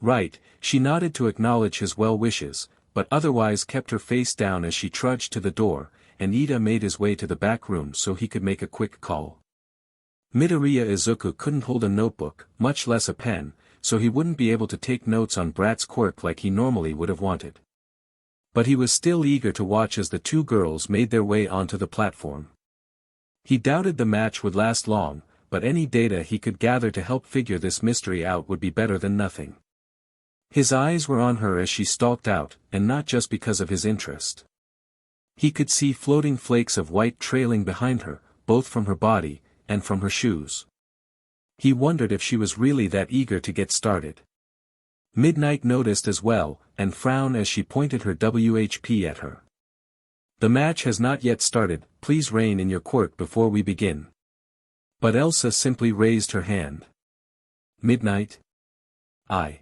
Right, she nodded to acknowledge his well wishes, but otherwise kept her face down as she trudged to the door, and Ida made his way to the back room so he could make a quick call. Midoriya Izuku couldn't hold a notebook, much less a pen, so he wouldn't be able to take notes on Brat's quirk like he normally would have wanted. But he was still eager to watch as the two girls made their way onto the platform. He doubted the match would last long, but any data he could gather to help figure this mystery out would be better than nothing. His eyes were on her as she stalked out, and not just because of his interest. He could see floating flakes of white trailing behind her, both from her body, and from her shoes. He wondered if she was really that eager to get started. Midnight noticed as well, and frowned as she pointed her WHP at her. The match has not yet started, please rein in your quirk before we begin. But Elsa simply raised her hand. Midnight? I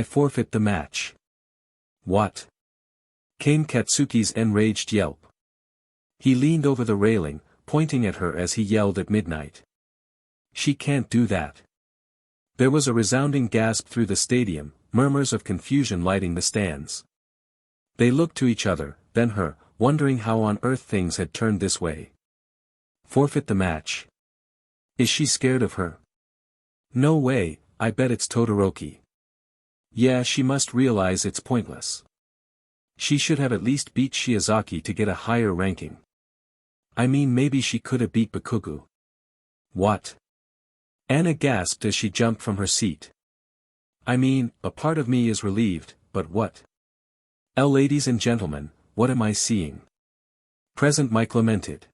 forfeit the match. What? Came Katsuki's enraged yelp. He leaned over the railing, pointing at her as he yelled at Midnight. She can't do that. There was a resounding gasp through the stadium, murmurs of confusion lighting the stands. They looked to each other, then her, wondering how on earth things had turned this way. Forfeit the match? Is she scared of her? No way, I bet it's Todoroki. Yeah, she must realize it's pointless. She should have at least beat Shiozaki to get a higher ranking. I mean, maybe she could have beat Bakugou. What? Anna gasped as she jumped from her seat. I mean, a part of me is relieved, but what? Ladies and gentlemen, what am I seeing? Present Mike lamented.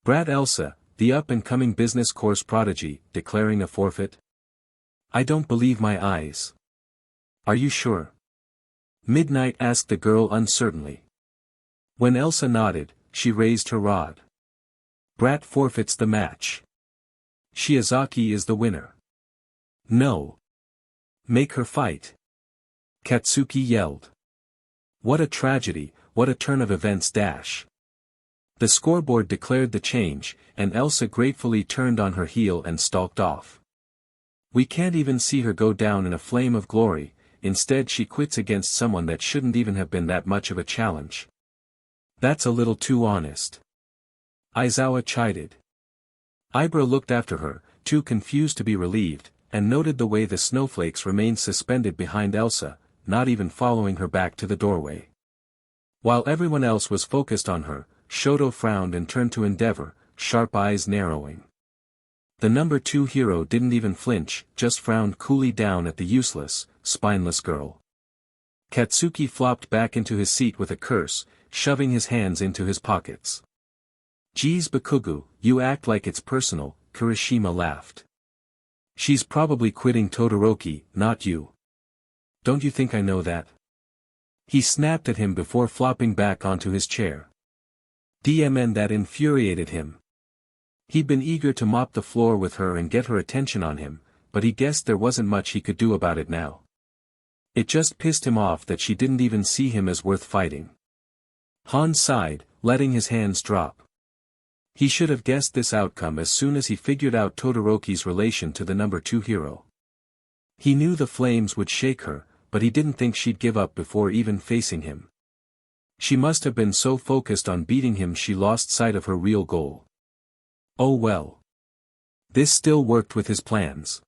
Brat Elsa, the up-and-coming business course prodigy, declaring a forfeit? I don't believe my eyes. Are you sure? Midnight asked the girl uncertainly. When Elsa nodded, she raised her rod. Brat forfeits the match. Shiozaki is the winner. No. Make her fight. Katsuki yelled. What a tragedy, what a turn of events dash. The scoreboard declared the change, and Elsa gratefully turned on her heel and stalked off. We can't even see her go down in a flame of glory, instead she quits against someone that shouldn't even have been that much of a challenge. That's a little too honest. Aizawa chided. Ibra looked after her, too confused to be relieved, and noted the way the snowflakes remained suspended behind Elsa, not even following her back to the doorway. While everyone else was focused on her, Shoto frowned and turned to Endeavor, sharp eyes narrowing. The number 2 hero didn't even flinch, just frowned coolly down at the useless, spineless girl. Katsuki flopped back into his seat with a curse, shoving his hands into his pockets. Geez Bakugou, you act like it's personal, Kirishima laughed. She's probably quitting Todoroki, not you. Don't you think I know that? He snapped at him before flopping back onto his chair. DMN that infuriated him. He'd been eager to mop the floor with her and get her attention on him, but he guessed there wasn't much he could do about it now. It just pissed him off that she didn't even see him as worth fighting. Han sighed, letting his hands drop. He should have guessed this outcome as soon as he figured out Todoroki's relation to the number 2 hero. He knew the flames would shake her, but he didn't think she'd give up before even facing him. She must have been so focused on beating him she lost sight of her real goal. Oh well. This still worked with his plans.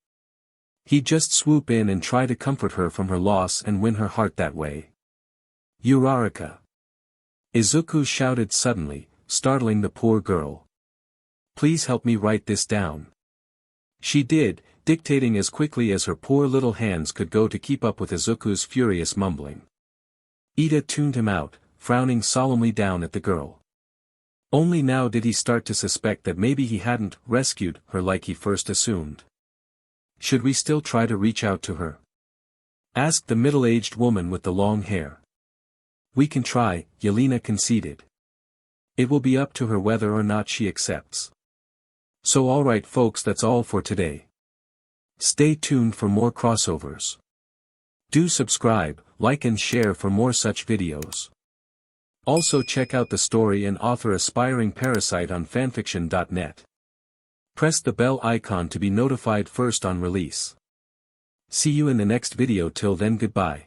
He'd just swoop in and try to comfort her from her loss and win her heart that way. Uraraka. Izuku shouted suddenly, startling the poor girl. Please help me write this down. She did, dictating as quickly as her poor little hands could go to keep up with Izuku's furious mumbling. Ida tuned him out, frowning solemnly down at the girl. Only now did he start to suspect that maybe he hadn't rescued her like he first assumed. Should we still try to reach out to her? Asked the middle-aged woman with the long hair. We can try, Yelena conceded. It will be up to her whether or not she accepts. So alright folks, that's all for today. Stay tuned for more crossovers. Do subscribe, like and share for more such videos. Also check out the story and author Aspiring Parasite on FANFICTIONnet. Press the bell icon to be notified first on release. See you in the next video. Till then, goodbye.